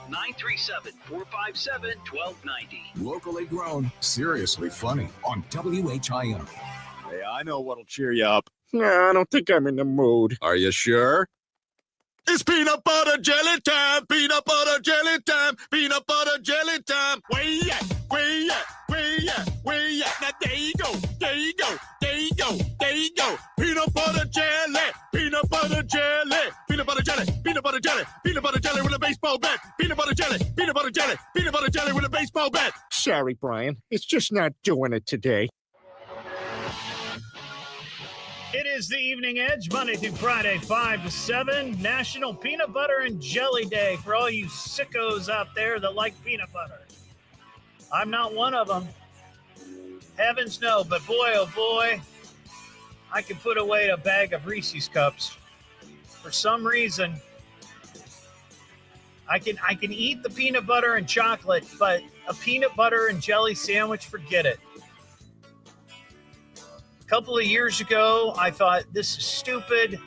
937-457-1290. Locally grown, seriously funny on WHIO. Hey, I know what'll cheer you up. Nah, I don't think I'm in the mood. Are you sure? It's peanut butter jelly time, peanut butter jelly time, peanut butter jelly time. Where you at? Where you at? Where you at? Where you at? Now there you go, there you go, there you go, there you go. Peanut butter jelly, peanut butter jelly, peanut butter jelly, peanut butter jelly, peanut butter jelly with a baseball bat. Peanut butter jelly, peanut butter jelly, peanut butter jelly with a baseball bat. Sorry, Brian. It's just not doing it today. It is the Evening Edge, Monday through Friday, 5 to 7. National Peanut Butter and Jelly Day for all you sickos out there that like peanut butter. I'm not one of them. Heavens no, but boy, oh boy, I can put away a bag of Reese's Cups. For some reason, I can eat the peanut butter and chocolate, but a peanut butter and jelly sandwich, forget it. A couple of years ago, I thought, this is stupid.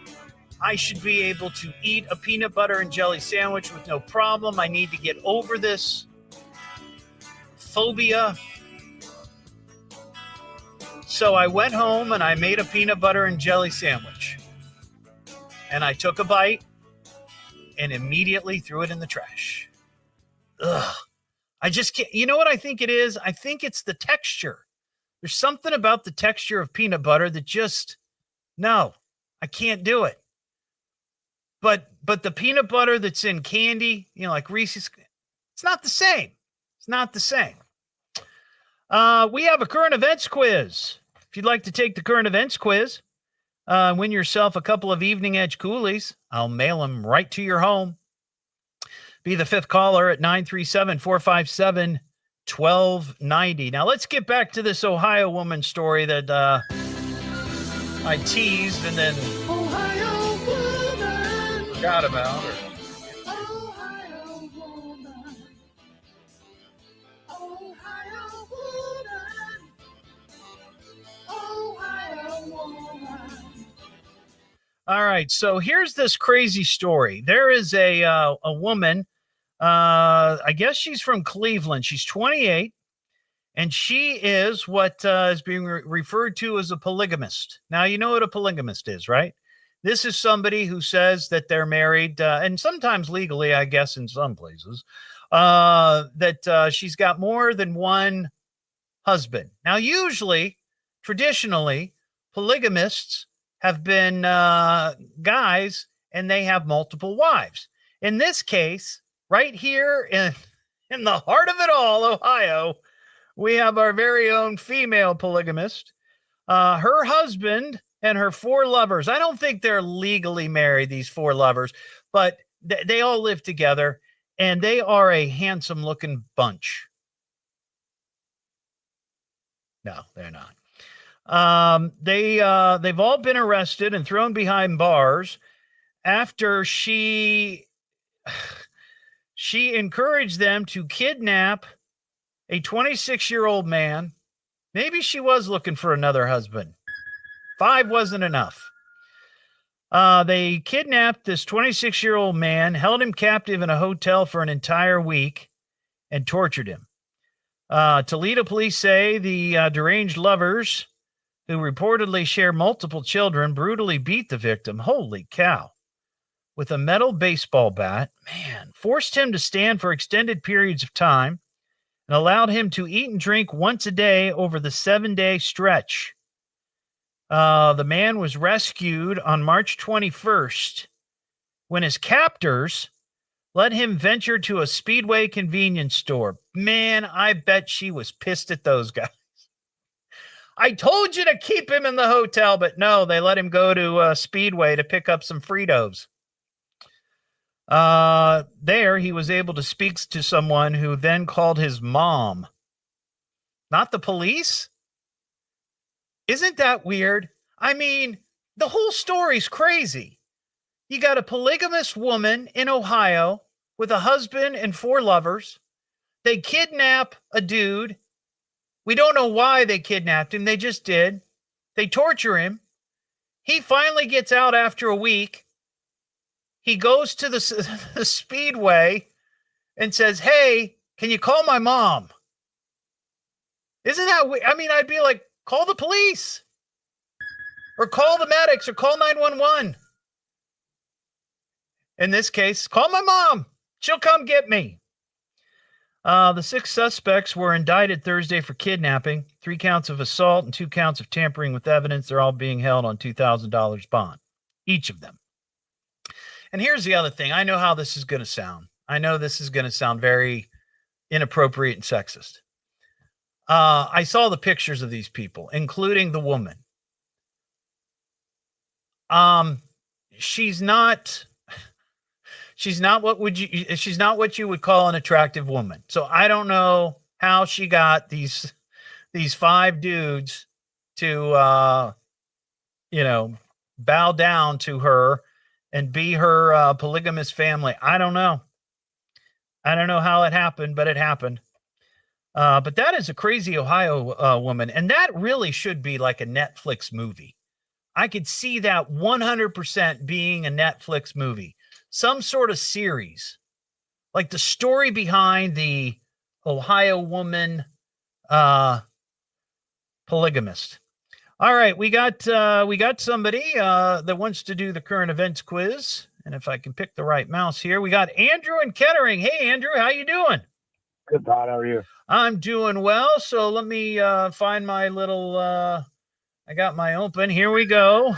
I should be able to eat a peanut butter and jelly sandwich with no problem. I need to get over this phobia. So I went home and I made a peanut butter and jelly sandwich. And I took a bite and immediately threw it in the trash. Ugh. I just can't. You know what I think it is? I think it's the texture. There's something about the texture of peanut butter that just, no, I can't do it. But the peanut butter that's in candy, you know, like Reese's, it's not the same. It's not the same. We have a current events quiz. If you'd like to take the current events quiz, win yourself a couple of Evening Edge coolies. I'll mail them right to your home. Be the fifth caller at 937-457-1290. Now, let's get back to this Ohio woman story that I teased and then forgot about. All right, so here's this crazy story. There is a woman, I guess she's from Cleveland. She's 28, and she is what is being referred to as a polygamist. Now, you know what a polygamist is, right? This is somebody who says that they're married, and sometimes legally, I guess, in some places, that she's got more than one husband. Now, usually, traditionally, polygamists have been guys, and they have multiple wives. In this case, right here in the heart of it all, Ohio, we have our very own female polygamist. Her husband and her four lovers. I don't think they're legally married, these four lovers, but they all live together, and they are a handsome-looking bunch. No, they're not. They've all been arrested and thrown behind bars after she encouraged them to kidnap a 26-year-old man. Maybe she was looking for another husband. 5 wasn't enough. They kidnapped this 26-year-old man, held him captive in a hotel for an entire week, and tortured him. Toledo police say the deranged lovers, who reportedly share multiple children, brutally beat the victim, holy cow, with a metal baseball bat, forced him to stand for extended periods of time, and allowed him to eat and drink once a day over the 7-day stretch. The man was rescued on March 21st when his captors let him venture to a Speedway convenience store. Man, I bet she was pissed at those guys. I told you to keep him in the hotel, but no, they let him go to Speedway to pick up some Fritos. There, he was able to speak to someone who then called his mom. Not the police? Isn't that weird? I mean, the whole story's crazy. You got a polygamous woman in Ohio with a husband and 4 lovers. They kidnap a dude. We don't know why they kidnapped him. They just did. They torture him. He finally gets out after a week. He goes to the Speedway and says, hey, can you call my mom? Isn't that weird? I mean, I'd be like, call the police or call the medics or call 911. In this case, call my mom. She'll come get me. The 6 suspects were indicted Thursday for kidnapping, 3 counts of assault, and 2 counts of tampering with evidence. They're all being held on $2,000 bond, each of them. And here's the other thing. I know how this is going to sound. I know this is going to sound very inappropriate and sexist. I saw the pictures of these people, including the woman. She's not what you would call an attractive woman. So I don't know how she got these 5 dudes to bow down to her and be her polygamous family. I don't know how it happened, but it happened. But that is a crazy Ohio woman, and that really should be like a Netflix movie. I could see that 100% being a Netflix movie, some sort of series, like the story behind the Ohio woman polygamist. All right, we got somebody that wants to do the current events quiz, and if I can pick the right mouse here, we got Andrew in Kettering. Hey, Andrew, how you doing? Good, Todd. How are you? I'm doing well. So let me find my little. I got my open. Here we go.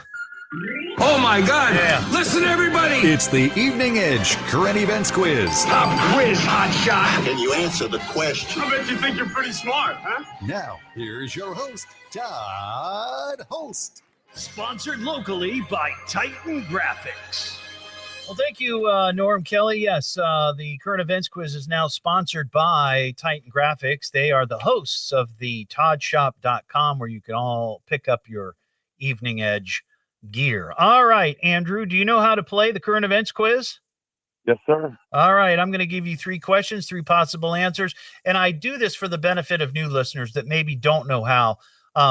Oh my God! Yeah. Listen, everybody! It's the Evening Edge Current Events Quiz. Pop quiz, hot shot! Can you answer the question? I bet you think you're pretty smart, huh? Now, here's your host, Todd Hollst. Sponsored locally by Titan Graphics. Well, thank you, Norm Kelly. Yes, the current events quiz is now sponsored by Titan Graphics. They are the hosts of the toddshop.com, where you can all pick up your Evening Edge gear. All right, Andrew, do you know how to play the current events quiz? Yes, sir. All right, I'm going to give you 3 questions, 3 possible answers, and I do this for the benefit of new listeners that maybe don't know how.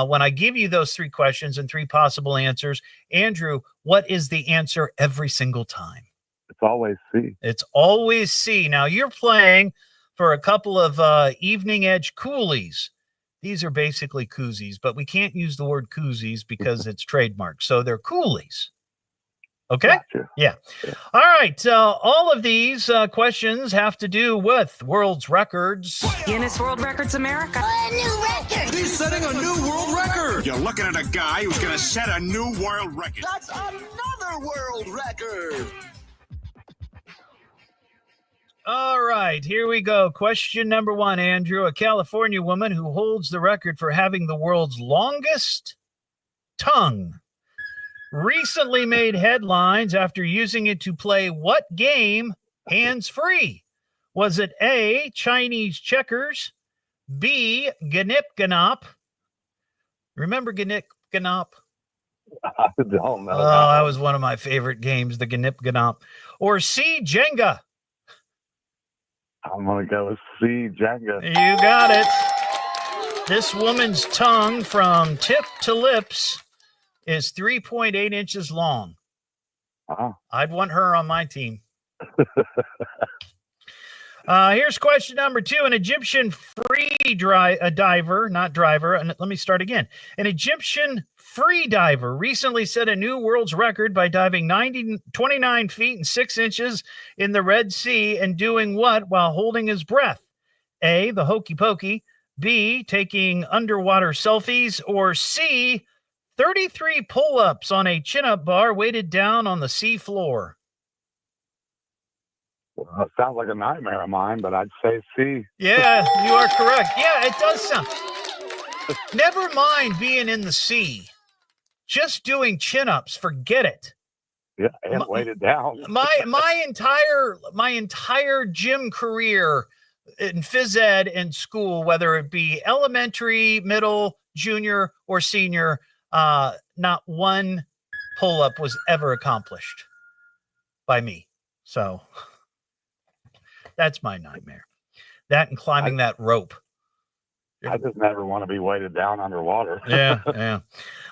When I give you those 3 questions and 3 possible answers, Andrew, what is the answer every single time? It's always C. It's always C. Now, you're playing for a couple of Evening Edge coolies. These are basically koozies, but we can't use the word koozies because it's trademarked. So they're coolies. Okay? Gotcha. Yeah. All right. All of these questions have to do with world's records. Guinness World Records America. A new record! He's setting a new world record! You're looking at a guy who's gonna set a new world record. That's another world record. All right, here we go. Question number 1, Andrew. A California woman who holds the record for having the world's longest tongue recently made headlines after using it to play what game hands-free? Was it A, Chinese checkers, B, Ganip-Ganop? Remember Ganip-Ganop? I don't know. Oh, that was one of my favorite games, the Ganip-Ganop. Or C, Jenga? I'm going to go with C, Jenga. You got it. This woman's tongue from tip to lips is 3.8 inches long. Wow. I'd want her on my team. Here's question number 2. An Egyptian diver, not driver. And let me start again. An Egyptian free diver recently set a new world's record by diving 29 feet and 6 inches in the Red Sea and doing what while holding his breath? A, the hokey pokey, B, taking underwater selfies, or C, 33 pull-ups on a chin-up bar weighted down on the sea floor. Well, it sounds like a nightmare of mine, but I'd say C. Yeah, you are correct. Yeah, it does sound. Never mind being in the sea. Just doing chin-ups, forget it. Yeah, and weighted down. My entire gym career in phys ed and school, whether it be elementary, middle, junior, or senior, not one pull-up was ever accomplished by me. So that's my nightmare. That and climbing that rope. I just never want to be weighted down underwater. Yeah.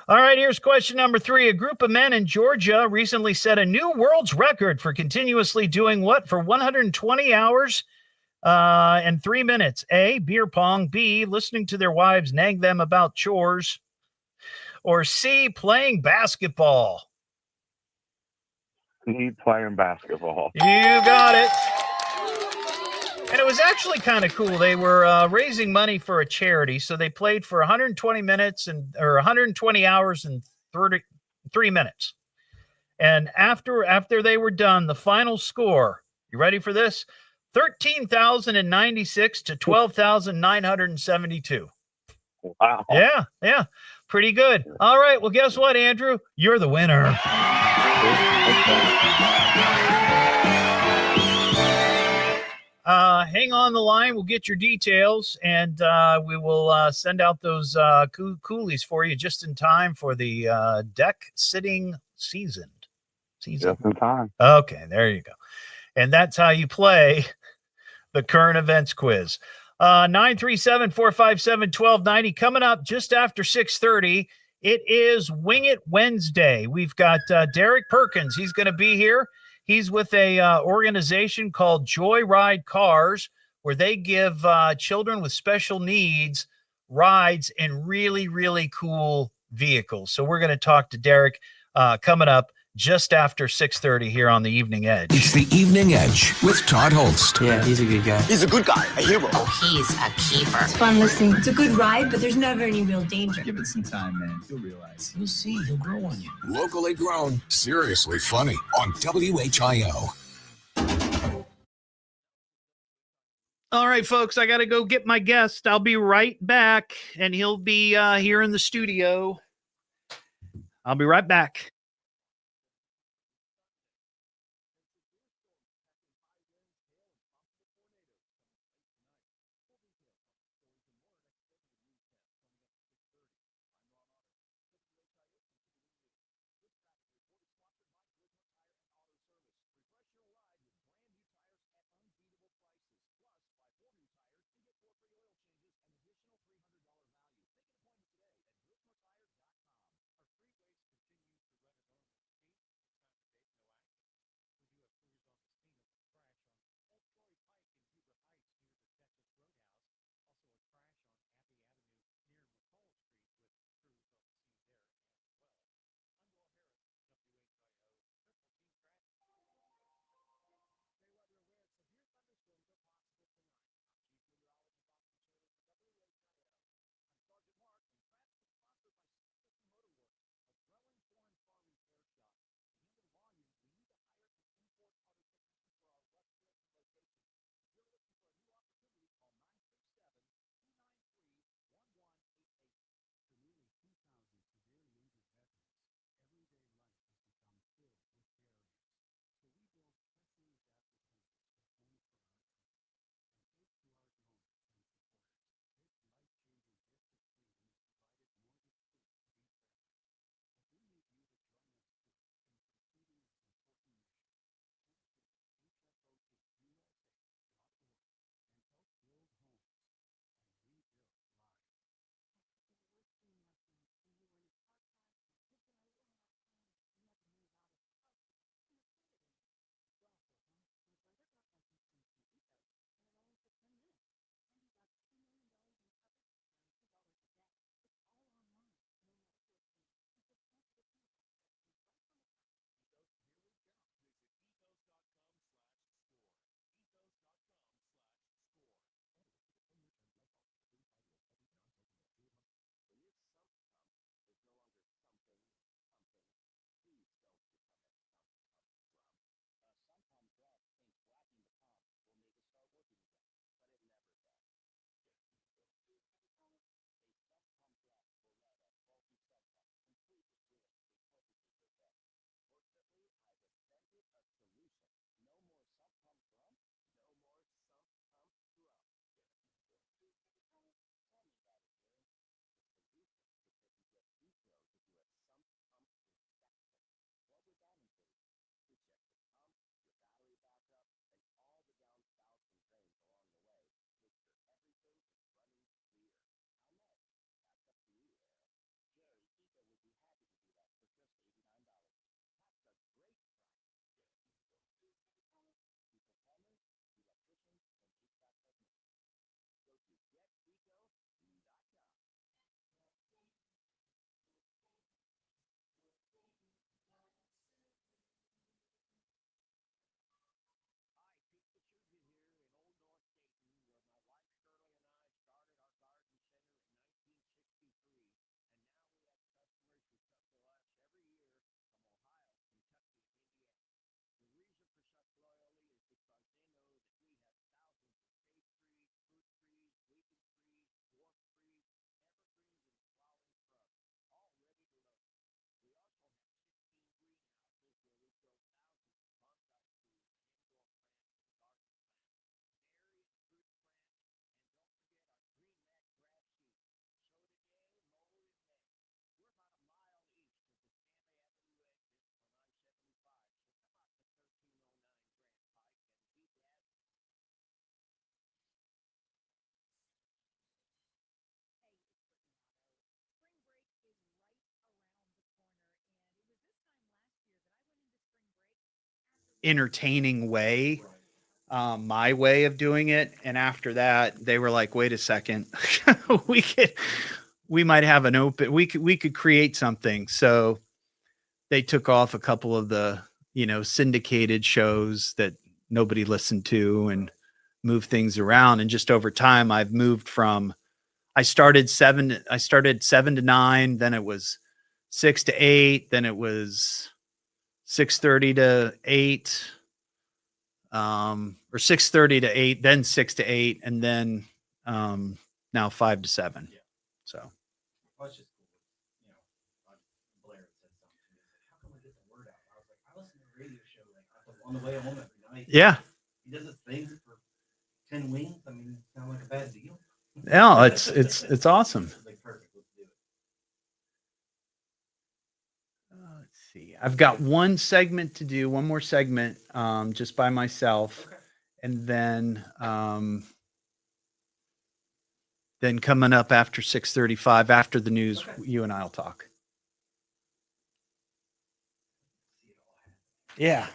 All right, here's question number 3. A group of men in Georgia recently set a new world's record for continuously doing what for 120 hours and 3 minutes? A, beer pong. B, listening to their wives nag them about chores. Or C, playing basketball. me playing basketball. You got it. And it was actually kind of cool. They were raising money for a charity, so they played for 120 minutes or 120 hours and 33 minutes. And after they were done, the final score, you ready for this? 13,096 to 12,972. Wow. Yeah. Pretty good. All right. Well, guess what, Andrew? You're the winner. Hang on the line. We'll get your details, and we will send out those coolies for you just in time for the deck sitting season. Just in time. Okay, there you go. And that's how you play the current events quiz. 937-457-1290 coming up just after 6:30. It is Wing It Wednesday. We've got Derek Perkins. He's going to be here. He's with a organization called Joyride Cars, where they give children with special needs rides in really, really cool vehicles. So we're going to talk to Derek coming up just after 6:30 here on the Evening Edge. It's the Evening Edge with Todd Hollst. Yeah, he's a good guy. He's a good guy, a hero. Oh, he's a keeper. It's fun listening. It's a good ride, but there's never any real danger. Give it some time, man. You'll realize. You'll see, he'll grow on you. Locally grown, seriously funny on WHIO. All right, folks, I got to go get my guest. I'll be right back, and he'll be here in the studio. I'll be right back. entertaining way, my way of doing it. And after that, they were like, wait a second, we might have an open, we could create something. So they took off a couple of the, syndicated shows that nobody listened to and moved things around. And just over time, I've moved from, I started 7 to 9, then it was 6 to 8, then it was 6:30 to 8, or 6:30 to 8, then 6 to 8, and then now 5 to 7. So on the way home every night. Yeah. He does his thing for 10 wings. I mean, it's not like a bad deal. No, it's awesome. Like perfect. Let's do it. Let's see. I've got one segment to do, one more segment, just by myself. Okay. And then coming up after 6:35, after the news, you and I'll talk. Yeah.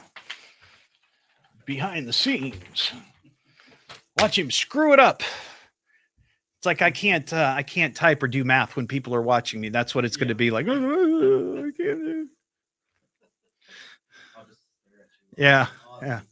Behind the scenes. Watch him screw it up. It's like I can't type or do math when people are watching me. That's what it's going to be like. I can't do. Yeah. Yeah.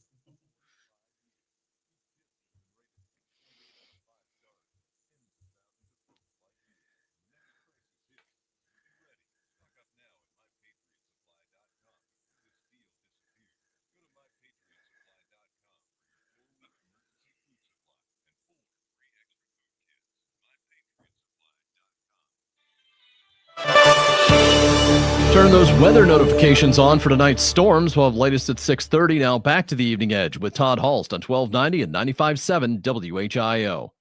Turn those weather notifications on for tonight's storms. We'll have latest at 6:30. Now back to the Evening Edge with Todd Hollst on 1290 and 95.7 WHIO.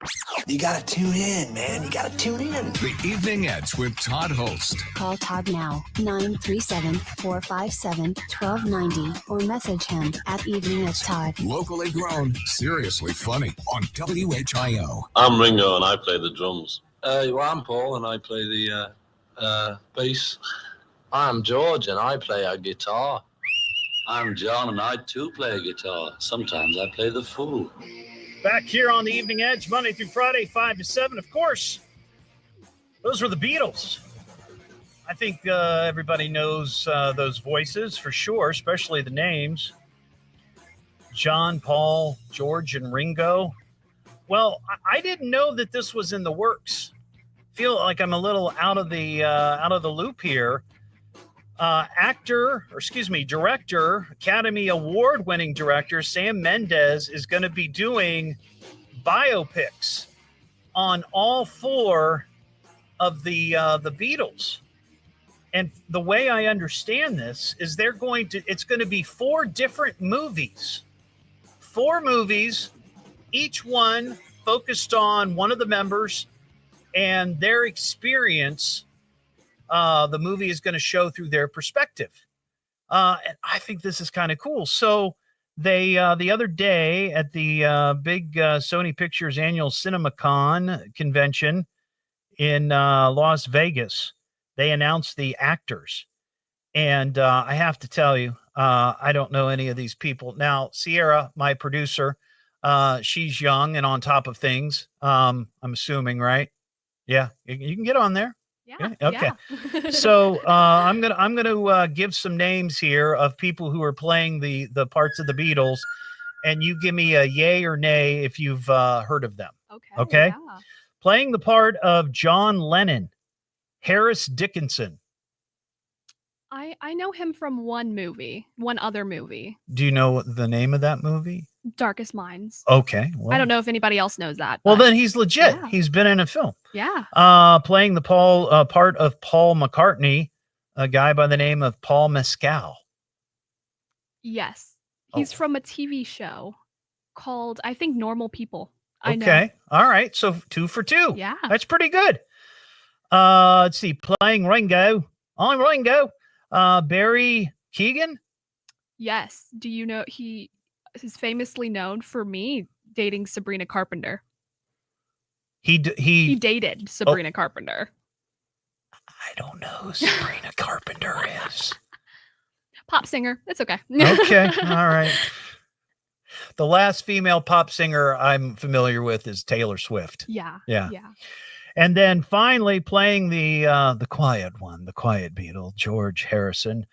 You got to tune in, man. You got to tune in. The Evening Edge with Todd Hollst. Call Todd now, 937-457-1290, or message him at Evening Edge Todd. Locally grown, seriously funny on WHIO. I'm Ringo and I play the drums. Well, I'm Paul and I play the bass. I'm George and I play a guitar. I'm John and I too play a guitar. Sometimes I play the fool. Back here on the Evening Edge, Monday through Friday, 5 to 7. Of course, those were the Beatles. I think everybody knows those voices for sure, especially the names. John, Paul, George, and Ringo. Well, I didn't know that this was in the works. Feel like I'm a little out of the loop here. Director, Academy Award-winning director Sam Mendes is going to be doing biopics on all 4 of the Beatles. And the way I understand this is it's going to be 4 different movies. 4 movies, each one focused on one of the members and their experience. The movie is going to show through their perspective. And I think this is kind of cool. So they, the other day at the big Sony Pictures annual CinemaCon convention in Las Vegas, they announced the actors. And I have to tell you, I don't know any of these people. Now, Sierra, my producer, she's young and on top of things. I'm assuming, right? Yeah, you can get on there. Yeah. Okay. Yeah. So I'm gonna give some names here of people who are playing the parts of the Beatles, and you give me a yay or nay if you've heard of them. Okay. Yeah. Playing the part of John Lennon, Harris Dickinson. I know him from one other movie. Do you know the name of that movie? Darkest Minds. Okay. Well, I don't know if anybody else knows that. Well, but then he's legit. Yeah. He's been in a film. Yeah. Playing the part of Paul McCartney, a guy by the name of Paul Mescal. Yes. He's from a TV show called, I think, Normal People. I know. Okay. All right. So 2 for 2. Yeah. That's pretty good. Let's see. Playing Ringo. On Ringo. Barry Keoghan. Yes. Do you know he is famously known for dating Sabrina Carpenter? He dated Sabrina Carpenter. I don't know who Sabrina Carpenter is. Pop singer. It's okay. Okay. All right. The last female pop singer I'm familiar with is Taylor Swift. Yeah. Yeah. Yeah. And then finally playing the quiet one, the quiet Beatle, George Harrison,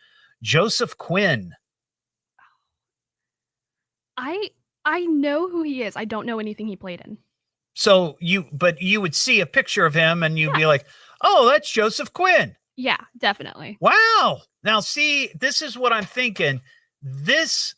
Joseph Quinn. I know who he is. I don't know anything he played in. So you would see a picture of him and you'd be like, oh, that's Joseph Quinn. Yeah, definitely. Wow. Now see, this is what I'm thinking. These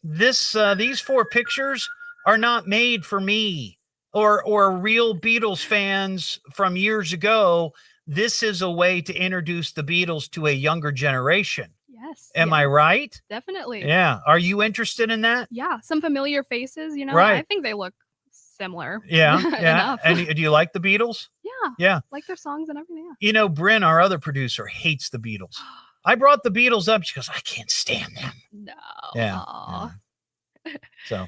4 pictures are not made for me or real Beatles fans from years ago. This is a way to introduce the Beatles to a younger generation. Yes. Am I right? Definitely. Yeah. Are you interested in that? Yeah. Some familiar faces, you know. Right. I think they look similar. Yeah. Yeah. Enough. And do you like the Beatles? Yeah. Yeah. Like their songs and everything. Yeah. You know, Bryn, our other producer, hates the Beatles. I brought the Beatles up. She goes, I can't stand them. No. Yeah. So,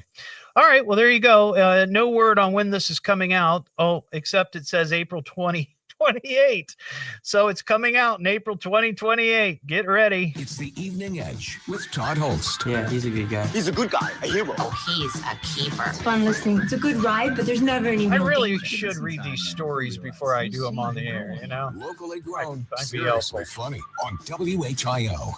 all right. Well, there you go. No word on when this is coming out. Oh, except it says April 2028. So it's coming out in April 2028. Get ready. It's the Evening Edge with Todd Hollst. Yeah, he's a good guy. He's a good guy, a hero. Oh, he's a keeper. It's fun listening. It's a good ride, but there's never any I real really danger. should read these stories before I do them on the air, you know? Locally grown, I'd be seriously helpful. funny on WHIO.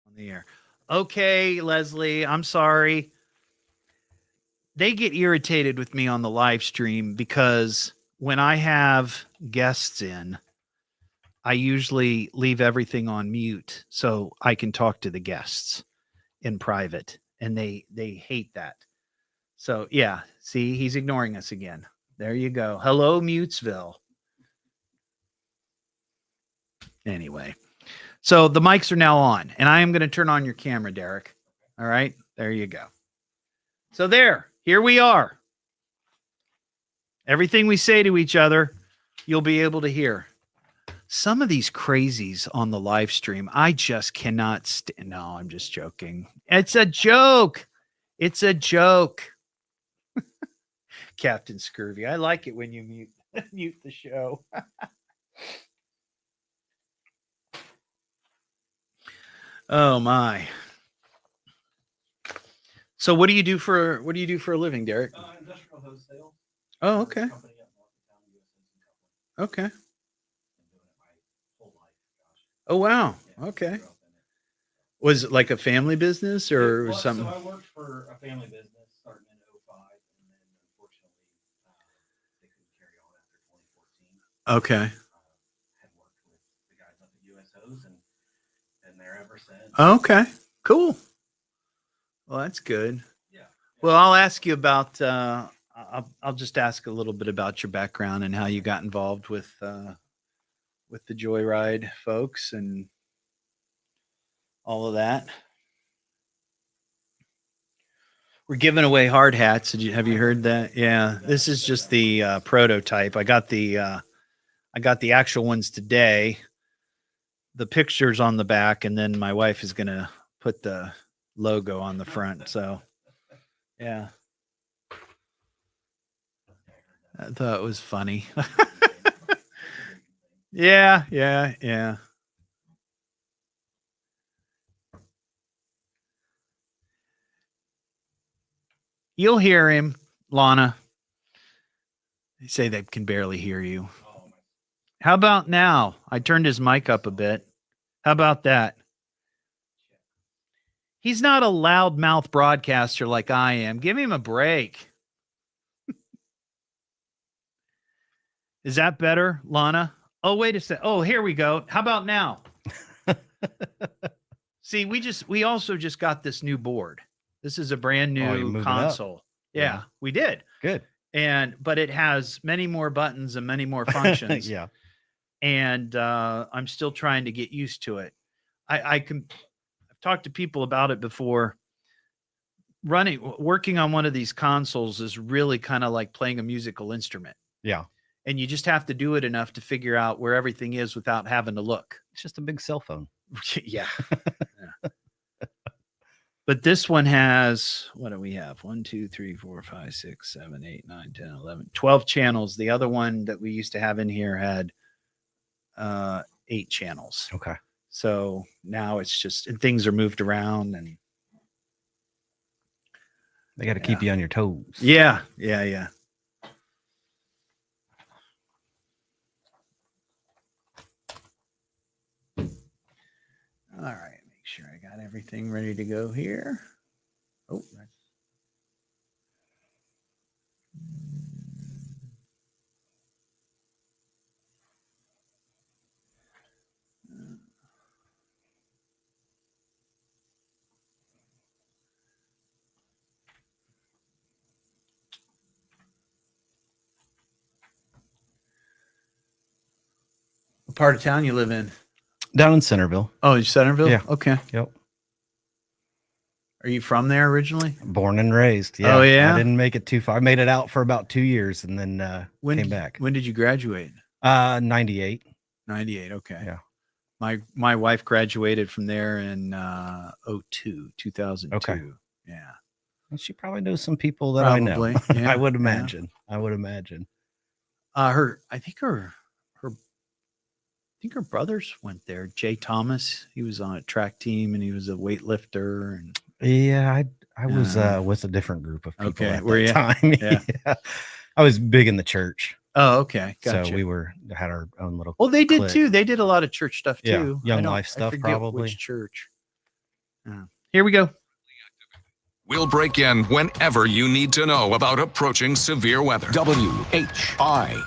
On the air. Okay, Leslie, I'm sorry. They get irritated with me on the live stream because when I have guests in, I usually leave everything on mute so I can talk to the guests in private, and they hate that. So yeah, see, he's ignoring us again. There you go. Hello, Mutesville. Anyway, so the mics are now on, and I am going to turn on your camera, Derek. All right, there you go. So here we are. Everything we say to each other, you'll be able to hear. Some of these crazies on the live stream, I just cannot no, I'm just joking. It's a joke. It's a joke. Captain Scurvy. I like it when you mute the show. Oh my. So what do you do for a living, Derek? Industrial wholesale. Oh, okay. Okay. Oh wow. Okay. Was it like a family business or Well, something? So I worked for a family business starting in 2005, and then unfortunately they couldn't carry on after 2014. Okay. Had worked with the guys up at USOs and been there ever since. Okay. Cool. Well, that's good. Yeah. Well, I'll ask you about I'll just ask a little bit about your background and how you got involved with the Joyride folks and all of that. We're giving away hard hats. Have you heard that? Yeah, this is just the prototype. I got the actual ones today. The pictures on the back, and then my wife is gonna put the logo on the front. So, yeah. I thought it was funny. Yeah. You'll hear him, Lana. They say they can barely hear you. How about now? I turned his mic up a bit. How about that? He's not a loudmouth broadcaster like I am. Give him a break. Is that better, Lana? Oh, wait a second. Oh, here we go. How about now? See, we also just got this new board. This is a brand new console. Yeah, we did. Good. But it has many more buttons and many more functions. Yeah. And I'm still trying to get used to it. I've talked to people about it before. Working on one of these consoles is really kind of like playing a musical instrument. Yeah. And you just have to do it enough to figure out where everything is without having to look. It's just a big cell phone. Yeah. But this one has, what do we have? 1, 2, 3, 4, 5, 6, 7, 8, 9, 10, 11, 12 channels. The other one that we used to have in here had 8 channels. Okay. So now it's just, and things are moved around and they got to keep you on your toes. Yeah. All right, make sure I got everything ready to go here. Oh, what part of town you live in? Down in Centerville. Oh, you Centerville? Yeah. Okay. Yep. Are you from there originally? Born and raised. Yeah. Oh, yeah? I didn't make it too far. I made it out for about 2 years and then came back. When did you graduate? 98. 98. Okay. Yeah. My wife graduated from there in 2002. Okay. Yeah. Well, she probably knows some people that I know. Yeah, I would imagine. I would imagine. I think her brothers went there. Jay Thomas, he was on a track team and he was a weightlifter. And yeah, I was with a different group of people at that time. Yeah. I was big in the church. Oh, okay. Gotcha. So we had our own little. Well, they did clique. too. They did a lot of church stuff too. Young Life stuff, I forget probably. Which church? Here we go. We'll break in whenever you need to know about approaching severe weather. WHIO.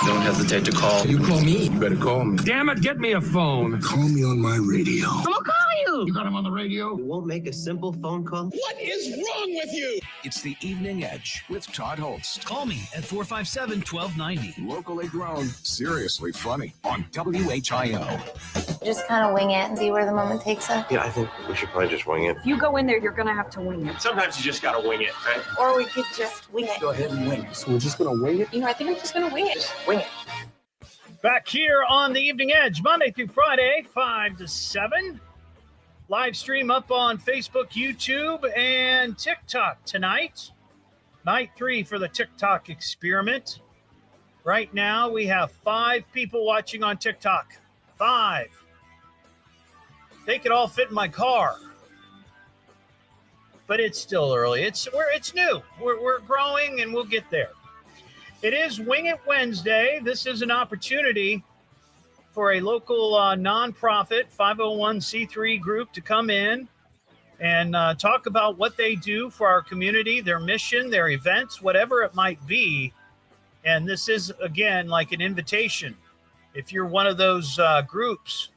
Don't hesitate to call. You call me. You better call me. Damn it, get me a phone. Call me on my radio. I'm gonna call you. You got him on the radio? You won't make a simple phone call? What is wrong with you? It's the Evening Edge with Todd Hollst. Call me at 457-1290. Locally grown, seriously funny on WHIO. Just kind of wing it and see where the moment takes us. Yeah, I think we should probably just wing it. If you go in there, you're gonna have to wing it. Sometimes you just gotta wing it, right? Or we could just wing it. Go ahead and wing it. So we're just gonna wing it? You know, I think I'm just going to wing it. Just wing it. Back here on the Evening Edge, Monday through Friday, 5 to 7. Live stream up on Facebook, YouTube, and TikTok tonight. Night 3 for the TikTok experiment. Right now, we have 5 people watching on TikTok. 5. They could all fit in my car. But it's still early. It's new. We're growing, and we'll get there. It is Wing It Wednesday. This is an opportunity for a local nonprofit 501c3 group to come in and talk about what they do for our community, their mission, their events, whatever it might be. And this is, again, like an invitation. If you're one of those groups,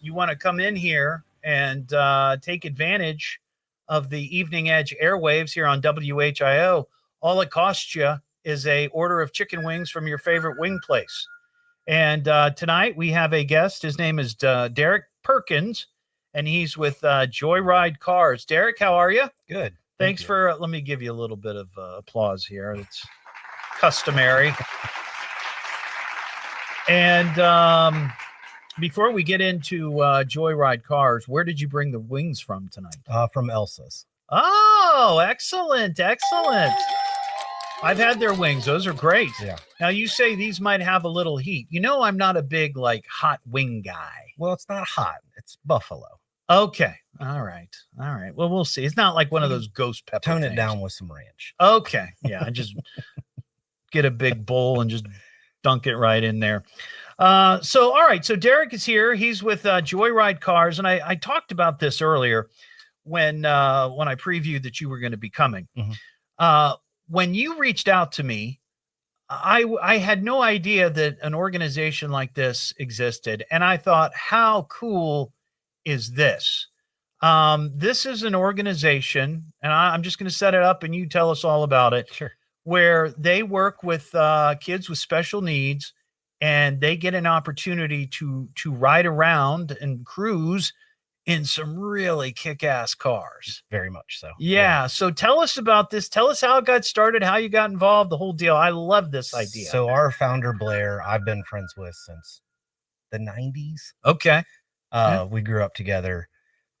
you want to come in here and take advantage of the Evening Edge airwaves here on WHIO. All it costs you is a order of chicken wings from your favorite wing place. And tonight we have a guest. His name is Derek Perkins, and he's with Joyride Cars. Derek, how are you? Good. Thanks for, let me give you a little bit of applause here. It's customary. And Before we get into Joyride Cars, where did you bring the wings from tonight? From Elsa's. Oh, excellent. Excellent. I've had their wings. Those are great. Yeah. Now, you say these might have a little heat. You know, I'm not a big, like, hot wing guy. Well, it's not hot. It's buffalo. Okay. All right. All right. Well, we'll see. It's not like one of those ghost pepper Tone things. it down with some ranch. Okay. Yeah. I just get a big bowl and just dunk it right in there. So, all right. So Derek is here. He's with Joyride Cars. And I talked about this earlier when I previewed that you were going to be coming. When you reached out to me, I had no idea that an organization like this existed. And I thought, how cool is this? This is an organization, and I'm just going to set it up and you tell us all about it. Sure. Where they work with kids with special needs, and they get an opportunity to ride around and cruise in some really kick-ass cars. Very much so. Yeah. So tell us about this. Tell us how it got started, how you got involved, the whole deal. I love this idea. So our founder, Blair, I've been friends with since the 90s. Okay. We grew up together,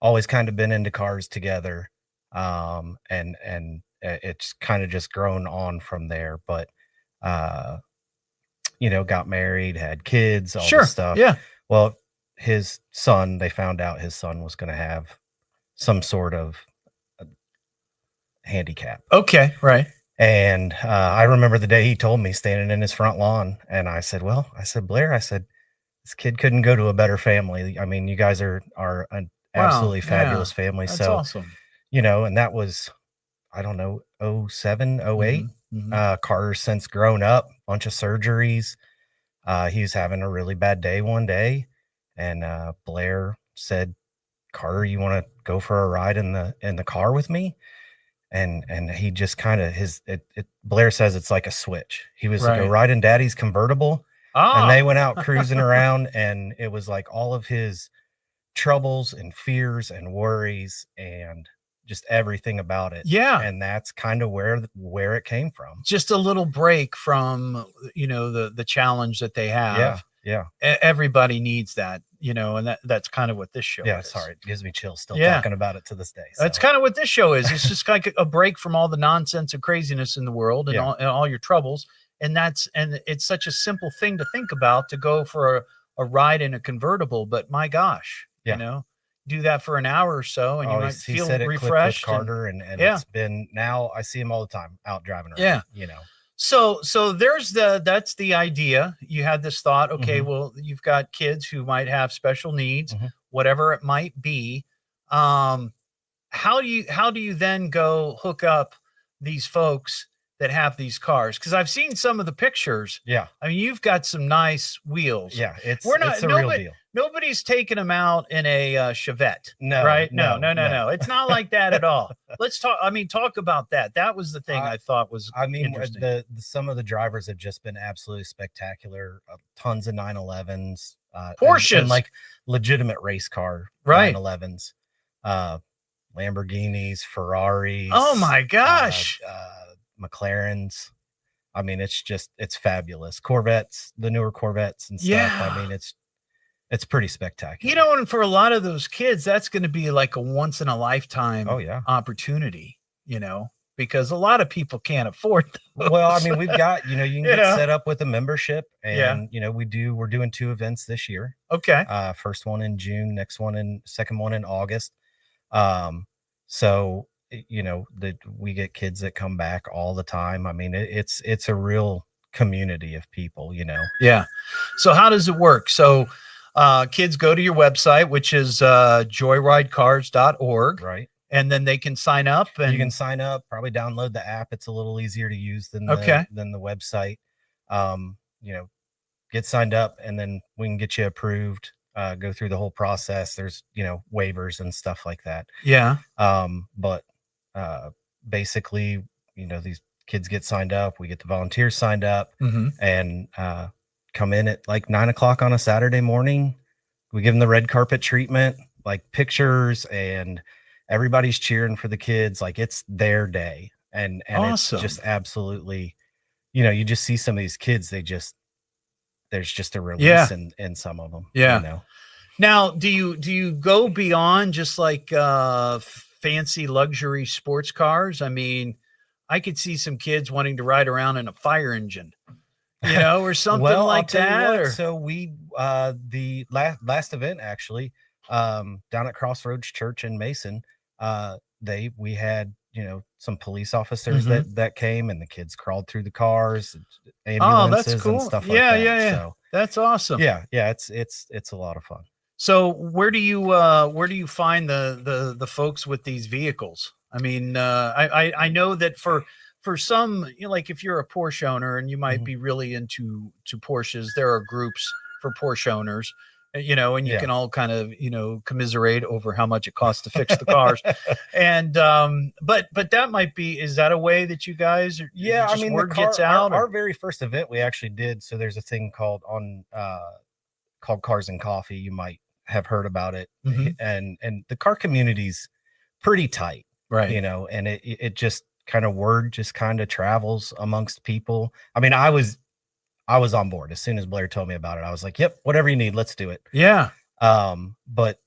always kind of been into cars together. And it's kind of just grown on from there, but, got married, had kids, all this stuff. Yeah. Well, his son, they found out his son was going to have some sort of handicap. Okay. Right. And, I remember the day he told me, standing in his front lawn, and I said, Blair, this kid couldn't go to a better family. I mean, you guys are an absolutely fabulous family. That's so awesome. And that was, I don't know, 07, 08. Carter's since grown up, bunch of surgeries. He was having a really bad day one day, and Blair said, Carter, you want to go for a ride in the car with me? And he just kind of Blair says it's like a switch. He was like riding Daddy's convertible. And they went out cruising around, and it was like all of his troubles and fears and worries and just everything about it. Yeah. And that's kind of where it came from. Just a little break from, the challenge that they have. Yeah. Everybody needs that, and that's kind of what this show is. Sorry. It gives me chills still talking about it to this day. So. That's kind of what this show is. It's just like a break from all the nonsense and craziness in the world and all your troubles. And it's such a simple thing to think about, to go for a ride in a convertible, but my gosh, do that for an hour or so, and you might feel refreshed. Carter, and it's been, now I see him all the time out driving around. So that's the idea. You had this thought, okay, well, you've got kids who might have special needs, whatever it might be. How do you then go hook up these folks that have these cars? Because I've seen some of the pictures. Yeah. I mean, you've got some nice wheels. Yeah. It's a real deal. Nobody's taking them out in a Chevette. No. Right? No. It's not like that at all. Let's talk. I mean, talk about that. That was the thing I thought was interesting. Some of the drivers have just been absolutely spectacular. Tons of 911s. Porsches. And like legitimate race car 911s. Lamborghinis, Ferraris. Oh my gosh. McLarens. I mean, it's fabulous. Corvettes, the newer Corvettes and stuff. Yeah. I mean, it's pretty spectacular. And for a lot of those kids, that's going to be like a once in a lifetime opportunity, because a lot of people can't afford those. Well, I mean, we've got, you can get set up with a membership, and we're doing 2 events this year. Okay. First one in June, second one in August. So that we get kids that come back all the time. I mean, it's a real community of people, Yeah. So how does it work? So kids go to your website, which is joyridecars.org. Right. And then they can sign up, and you can sign up, probably download the app. It's a little easier to use than the website. Get signed up, and then we can get you approved. Go through the whole process. There's, waivers and stuff like that. Yeah. But basically, these kids get signed up. We get the volunteers signed up, and come in at like 9:00 on a Saturday morning. We give them the red carpet treatment, like pictures, and everybody's cheering for the kids. Like it's their day. And awesome. It's just absolutely, you just see some of these kids, they just there's just a release in some of them. Yeah. You know? Now, do you go beyond just like fancy luxury sports cars? I mean, I could see some kids wanting to ride around in a fire engine, you know, or something well, like I'll tell that. you what, or... So we the last event actually down at Crossroads Church in Mason, we had, you know, some police officers that came, and the kids crawled through the cars, ambulances, that's cool. and stuff like Yeah, that. yeah. So that's awesome. yeah, it's a lot of fun. So where do you find the folks with these vehicles? I mean, I know that for some, you know, like if you're a Porsche owner and you might be really into Porsches, there are groups for Porsche owners, you know, and you can all kind of, you know, commiserate over how much it costs to fix the cars. And but that might be, is that a way that you guys are, I mean, word gets out? Our very first event we actually did, so there's a thing called Cars and Coffee. You might have heard about it. And the car community's pretty tight, right? You know, and it just kind of word just kind of travels amongst people. I mean, I was on board as soon as Blair told me about it. I was like, yep, whatever you need, let's do it. Yeah. But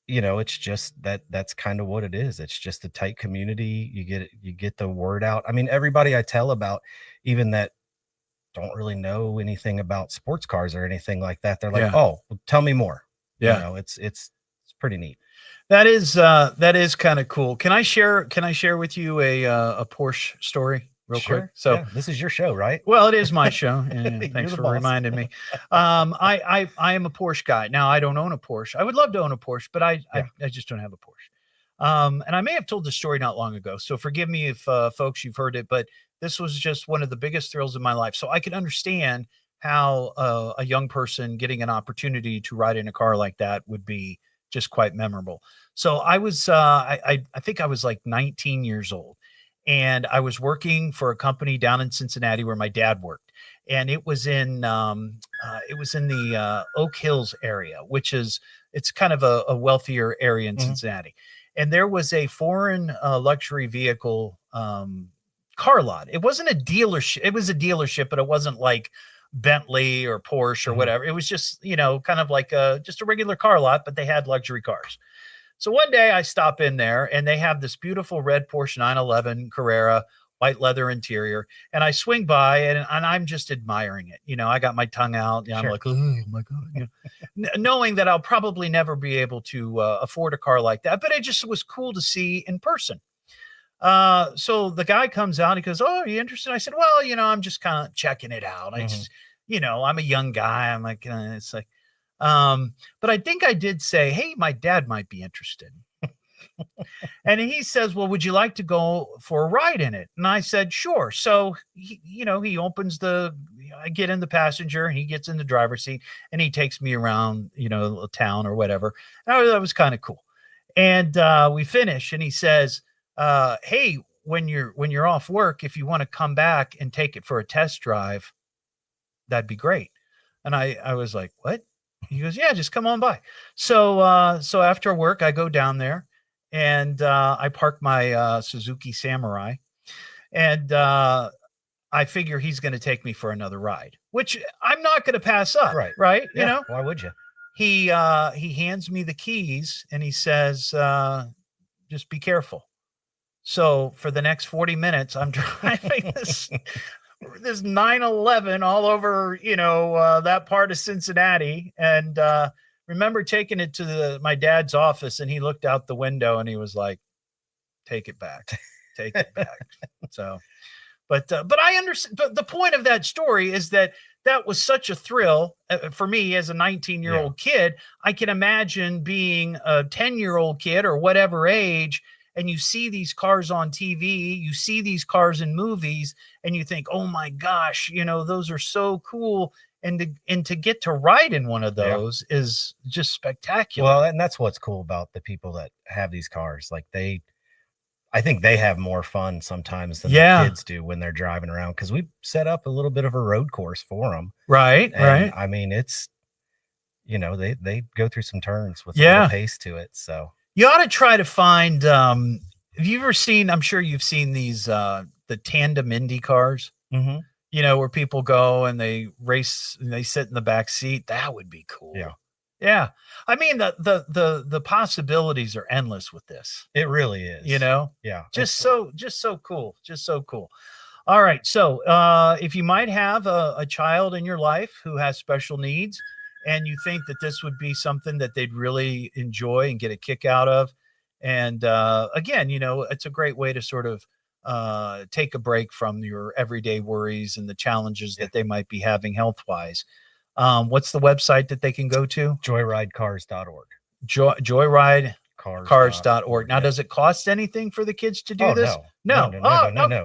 you know, it's just that's kind of what it is. It's just a tight community. You get the word out. I mean, everybody I tell about, even that don't really know anything about sports cars or anything like that, they're like, oh, well, tell me more. Yeah. You know, it's pretty neat. That is kind of cool. Can I share with you a Porsche story real quick? So this is your show, right? Well, it is my show. Thanks for reminding me. I am a Porsche guy. Now, I don't own a Porsche. I would love to own a Porsche, but I just don't have a Porsche. And I may have told the story not long ago, so forgive me if folks, you've heard it, but this was just one of the biggest thrills of my life. So I can understand how a young person getting an opportunity to ride in a car like that would be just quite memorable. So I was, I think I was like 19 years old, and I was working for a company down in Cincinnati where my dad worked, and it was in the Oak Hills area, which it's kind of a wealthier area in Cincinnati. And there was a foreign luxury vehicle car lot. It wasn't a dealership. It was a dealership, but it wasn't like Bentley or Porsche or whatever. It was just, you know, kind of like just a regular car lot, but they had luxury cars. So one day I stop in there, and they have this beautiful red Porsche 911 Carrera, white leather interior. And I swing by, and I'm just admiring it. You know, I got my tongue out. I'm like, oh my God, you know, knowing that I'll probably never be able to afford a car like that. But it just was cool to see in person. So the guy comes out, he goes, oh, are you interested? I said, well, you know, I'm just kind of checking it out. I just, you know, I'm a young guy. I'm like, it's like, but I think I did say, hey, my dad might be interested. And he says, well, would you like to go for a ride in it? And I said, sure. So he opens I get in the passenger, and he gets in the driver's seat, and he takes me around, you know, a town or whatever. And that was kind of cool. And, we finish, and he says, hey, when you're off work, if you want to come back and take it for a test drive, that'd be great. And I was like, what? He goes, yeah, just come on by. So after work, I go down there, and I park my Suzuki Samurai, and I figure he's going to take me for another ride, which I'm not going to pass up. Right. Yeah, You know, why would you? he hands me the keys, and he says, just be careful. So for the next 40 minutes, I'm driving this 911 all over, you know, that part of Cincinnati. And remember taking it to my dad's office, and he looked out the window, and he was like, take it back, take it back. So, but I understand. But the point of that story is that was such a thrill for me as a 19-year-old kid. I can imagine being a 10-year-old kid or whatever age, and you see these cars on TV, you see these cars in movies, and you think, oh my gosh, you know, those are so cool. And to get to ride in one of those is just spectacular. Well, and that's what's cool about the people that have these cars. Like I think they have more fun sometimes than the kids do when they're driving around, because we set up a little bit of a road course for them. Right. I mean, it's, you know, they go through some turns with a little pace to it. So you ought to try to find, have you ever seen, I'm sure you've seen these, the tandem Indy cars. you know, where people go and they race and they sit in the back seat. That would be cool. Yeah. Yeah. I mean, the possibilities are endless with this. It really is. You know? Yeah. Just so cool. Just so cool. All right. So if you might have a child in your life who has special needs and you think that this would be something that they'd really enjoy and get a kick out of. And again, you know, it's a great way to sort of take a break from your everyday worries and the challenges that they might be having health-wise. What's the website that they can go to? Joyridecars.org. Joyridecars.org. Now, does it cost anything for the kids to do this? No.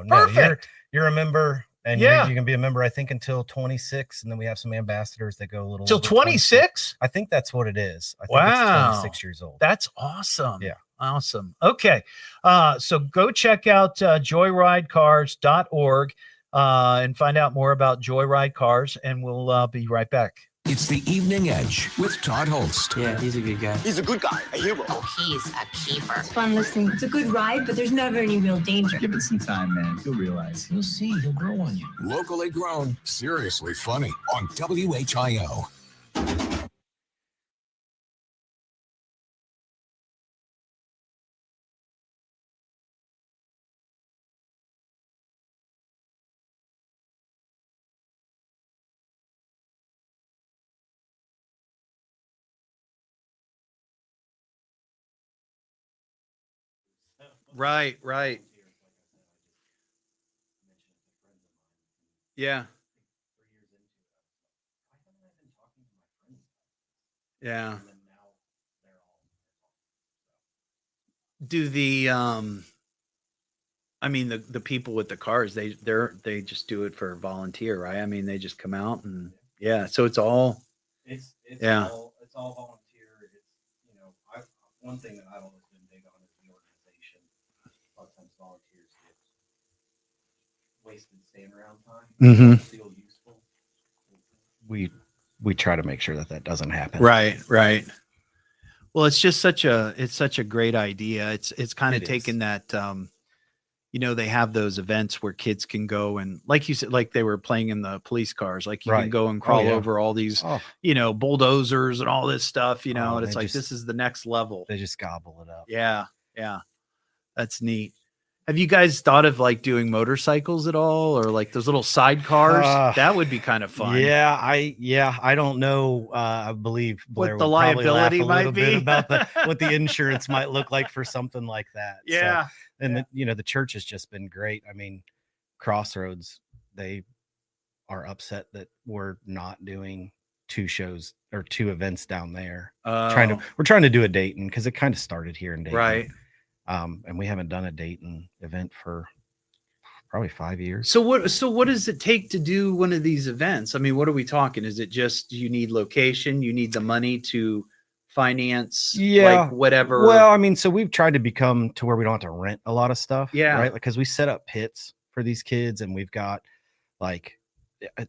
Perfect. You're a member, and Yeah. you can be a member, I think, until 26, and then we have some ambassadors that go a little Till over 26? I think that's what it is. I think it's 26 years old. That's awesome. Yeah. Awesome. Okay. So go check out joyridecars.org and find out more about Joyride Cars, and we'll be right back. It's the Evening Edge with Todd Hollst. Yeah, he's a good guy. He's a good guy, a hero. Oh, he's a keeper. It's fun listening. It's a good ride, but there's never any real danger. Give it some time, man. You'll realize. You'll see. He'll grow on you. Locally grown, seriously funny on WHIO. Right. Yeah. Yeah. Do the I mean the people with the cars, they just do it for volunteer, right? I mean, they just come out and so it's all It's Yeah. it's all volunteer. It's, you know, one thing that I've always been big on is the organization. A lot of times volunteers get wasted staying around time. Mhm. Feel useful. We try to make sure that doesn't happen. Right. Well, it's just such a great idea. It's kind of It taken that you know, they have those events where kids can go and, like you said, like they were playing in the police cars, like you can Right. go and crawl Oh, yeah. over all these, Oh. you know, bulldozers and all this stuff, you know, Oh, and it's they like, just- this is the next level. They just gobble it up. Yeah. That's neat. Have you guys thought of like doing motorcycles at all, or like those little sidecars? That would be kind of fun. Yeah, I don't know. I believe Blair What the would probably laugh liability a might little bit be. about what the insurance might look like for something like that. So, Yeah. and you know, the church has just been great. I mean, Crossroads, they are upset that we're not doing 2 shows or 2 events down there. Oh. We're trying to do a Dayton because it kind of started here in Dayton. Right. And we haven't done a Dayton event for probably 5 years. So what does it take to do one of these events? I mean, what are we talking? Is it just you need location, you need the money to finance, like whatever? Well, I mean, so we've tried to become to where we don't have to rent a lot of stuff. Yeah. Right. Because we set up pits for these kids, and we've got like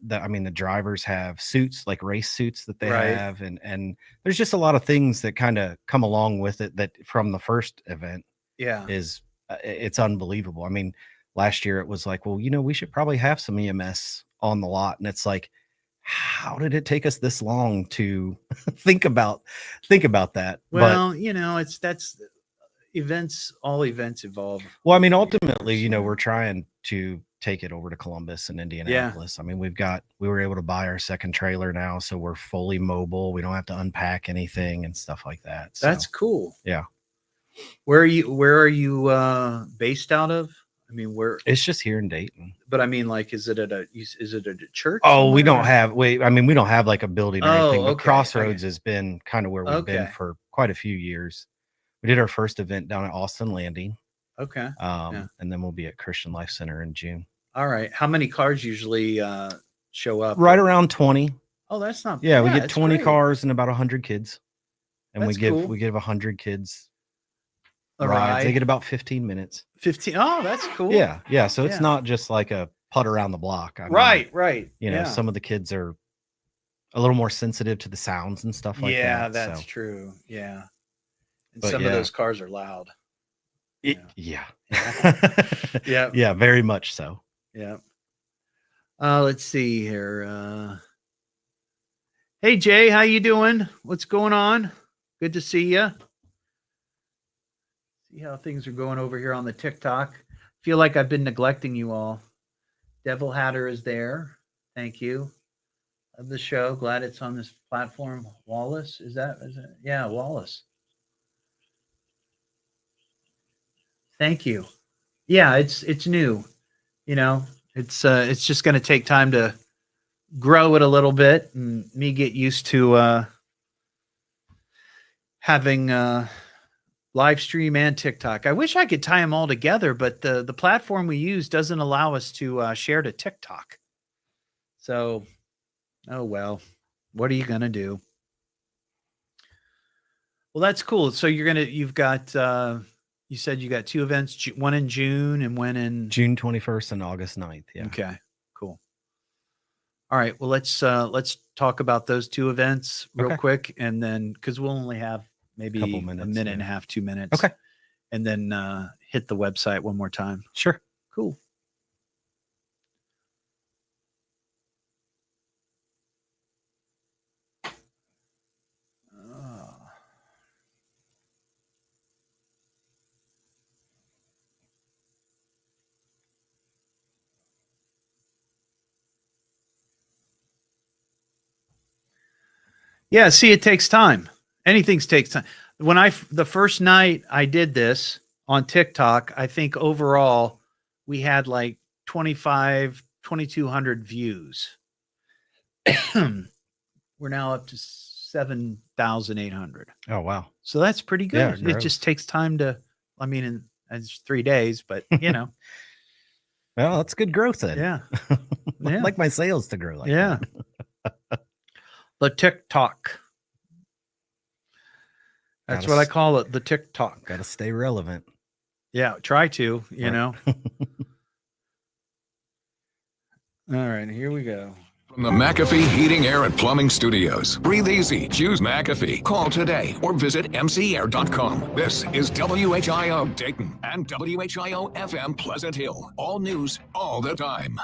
the drivers have suits, like race suits that they Right. have, and there's just a lot of things that kind of come along with it that from the first event Yeah. is it's unbelievable. I mean, last year it was like, well, you know, we should probably have some EMS on the lot, and it's like, how did it take us this long to think about that? Well, you know, all events evolve. Well, I mean, ultimately, you know, we're trying to take it over to Columbus and Indianapolis. I mean, we were able to buy our second trailer now, so we're fully mobile. We don't have to unpack anything and stuff like that. So, That's cool. yeah. Where are you based out of? I mean, It's just here in Dayton. but I mean, like, is it at a church? Oh, we somewhere? don't have we don't have like a building or anything, but okay, Crossroads has been kind of where we've been Okay. for quite a few years. We did our first event down at Austin Landing. Okay. Yeah. And then we'll be at Christian Life Center in June. All right. How many cars usually show up? Right around 20. Oh, that's not. Yeah, we get that's 20 great. cars and about 100 kids. And That's cool. we give 100 kids A rides. ride. They get about 15 minutes. 15. Oh, that's cool. Yeah. So it's Yeah. not just like a putt around the block. I mean, Right. You know, Yeah. some of the kids are a little more sensitive to the sounds and stuff like that. Yeah, that's so. true. Yeah. And But some yeah. of those cars are loud. Yeah. Yeah. Yeah, very much so. Yeah. Let's see here. Hey, Jay, how you doing? What's going on? Good to see you. See how things are going over here on the TikTok. Feel like I've been neglecting you all. Devil Hatter is there. Thank you. Of the show. Glad it's on this platform. Wallace, is it? Yeah, Wallace. Thank you. Yeah, it's new. You know, it's just going to take time to grow it a little bit and me get used to having live stream and TikTok. I wish I could tie them all together, but the platform we use doesn't allow us to share to TikTok. So, oh well, what are you gonna do? Well, that's cool. So you've got you said you got two events, one in June and one in June 21st and August 9th. Yeah. Okay, cool. All right. Well, let's talk about those two events real quick, and then because we'll only have maybe a minute and a half, 2 minutes. Okay. And then hit the website one more time. Sure. Cool. Yeah, see, it takes time. Anything takes time. When the first night I did this on TikTok, I think overall we had like 2,200 views. We're now up to 7,800. Oh, wow. So that's pretty good. Yeah, it just takes time to, I mean, it's 3 days, but you know. Well, that's good growth then. Yeah. I'd like my sales to grow like that. The TikTok. That's what I call it, the TikTok. Got to stay relevant. Yeah, try to, you know. All right, here we go. From the McAfee Heating, Air, and Plumbing Studios. Breathe easy. Choose McAfee. Call today or visit mcair.com. This is WHIO Dayton and WHIO FM Pleasant Hill. All news, all the time.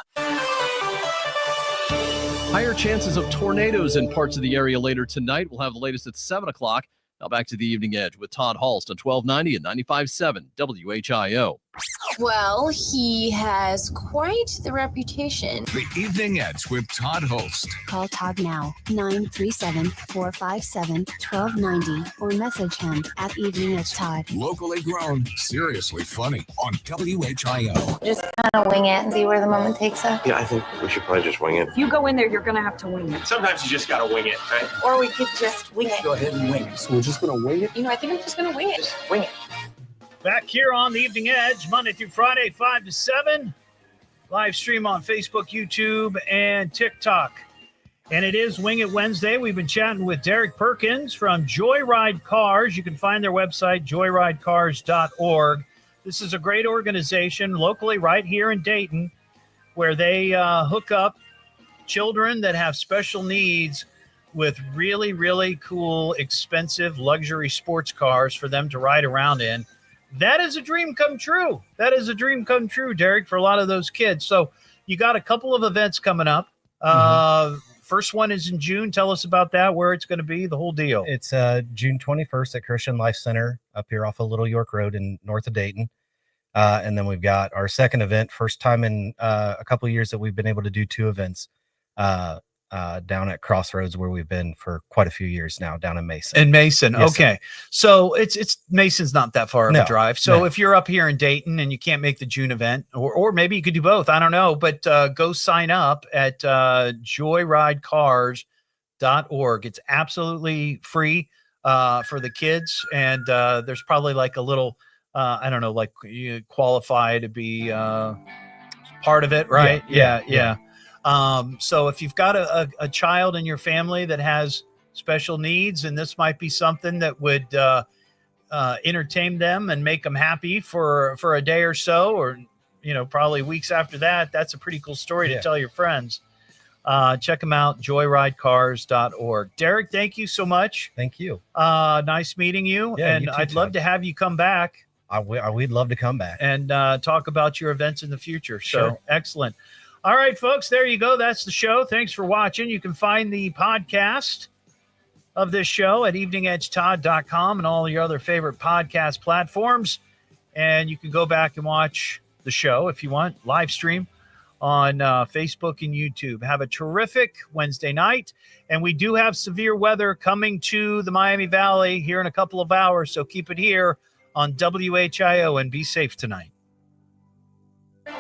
Higher chances of tornadoes in parts of the area later tonight. We'll have the latest at 7 o'clock. Now back to the Evening Edge with Todd Hollst on 1290 and 95.7 WHIO. Well, he has quite the reputation. The Evening Edge with Todd Hollst. Call Todd now, 937-457-1290, or message him at Evening Edge Todd. Locally grown, seriously funny on WHIO. Just kind of wing it and see where the moment takes us. Yeah, I think we should probably just wing it. If you go in there, you're going to have to wing it. Sometimes you just gotta wing it, right? Or we could just wing it. Go ahead and wing it. So we're just gonna wing it? You know, I think I'm just going to wing it. Just wing it. Back here on the Evening Edge, Monday through Friday, 5 to 7. Live stream on Facebook, YouTube, and TikTok. And it is Wing It Wednesday. We've been chatting with Derek Perkins from Joyride Cars. You can find their website, joyridecars.org. This is a great organization locally right here in Dayton where they hook up children that have special needs with really, really cool, expensive luxury sports cars for them to ride around in. That is a dream come true. That is a dream come true, Derek, for a lot of those kids. So you got a couple of events coming up. First one is in June. Tell us about that, where it's going to be, the whole deal. It's June 21st at Christian Life Center up here off of Little York Road in north of Dayton. And then we've got our second event, first time in a couple of years that we've been able to do two events down at Crossroads, where we've been for quite a few years now, down in Mason. In Mason, Yes, okay. So it's Mason's not that far of No, a drive. So no. if you're up here in Dayton and you can't make the June event, or maybe you could do both, I don't know, but go sign up at joyridecars.org. It's absolutely free for the kids, and there's probably like a little, I don't know, like you qualify to be part of it, right? Yeah. So if you've got a child in your family that has special needs, and this might be something that would entertain them and make them happy for a day or so, or, you know, probably weeks after that, that's a pretty cool story to tell your friends. Check them out, joyridecars.org. Derek, thank you so much. Thank you. Nice meeting you. Yeah, and you too, I'd love Todd. to have you come back. We'd love to come back and talk about your events in the future. So Sure. excellent. All right, folks, there you go. That's the show. Thanks for watching. You can find the podcast of this show at eveningedgetodd.com and all your other favorite podcast platforms. And you can go back and watch the show if you want, live stream on Facebook and YouTube. Have a terrific Wednesday night. And we do have severe weather coming to the Miami Valley here in a couple of hours. So keep it here on WHIO and be safe tonight.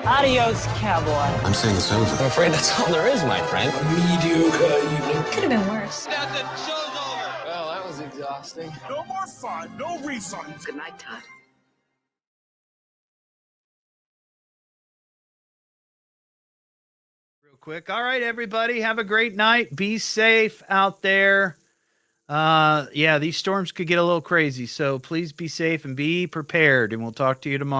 Adios, cowboy. I'm saying it's over. I'm afraid that's all there is, my friend. Mediocre evening. Could have been worse. Well, that was exhausting. No more fun, no refunds. Good night, Todd. Real quick. All right, everybody. Have a great night. Be safe out there. Yeah, these storms could get a little crazy. So please be safe and be prepared. And we'll talk to you tomorrow.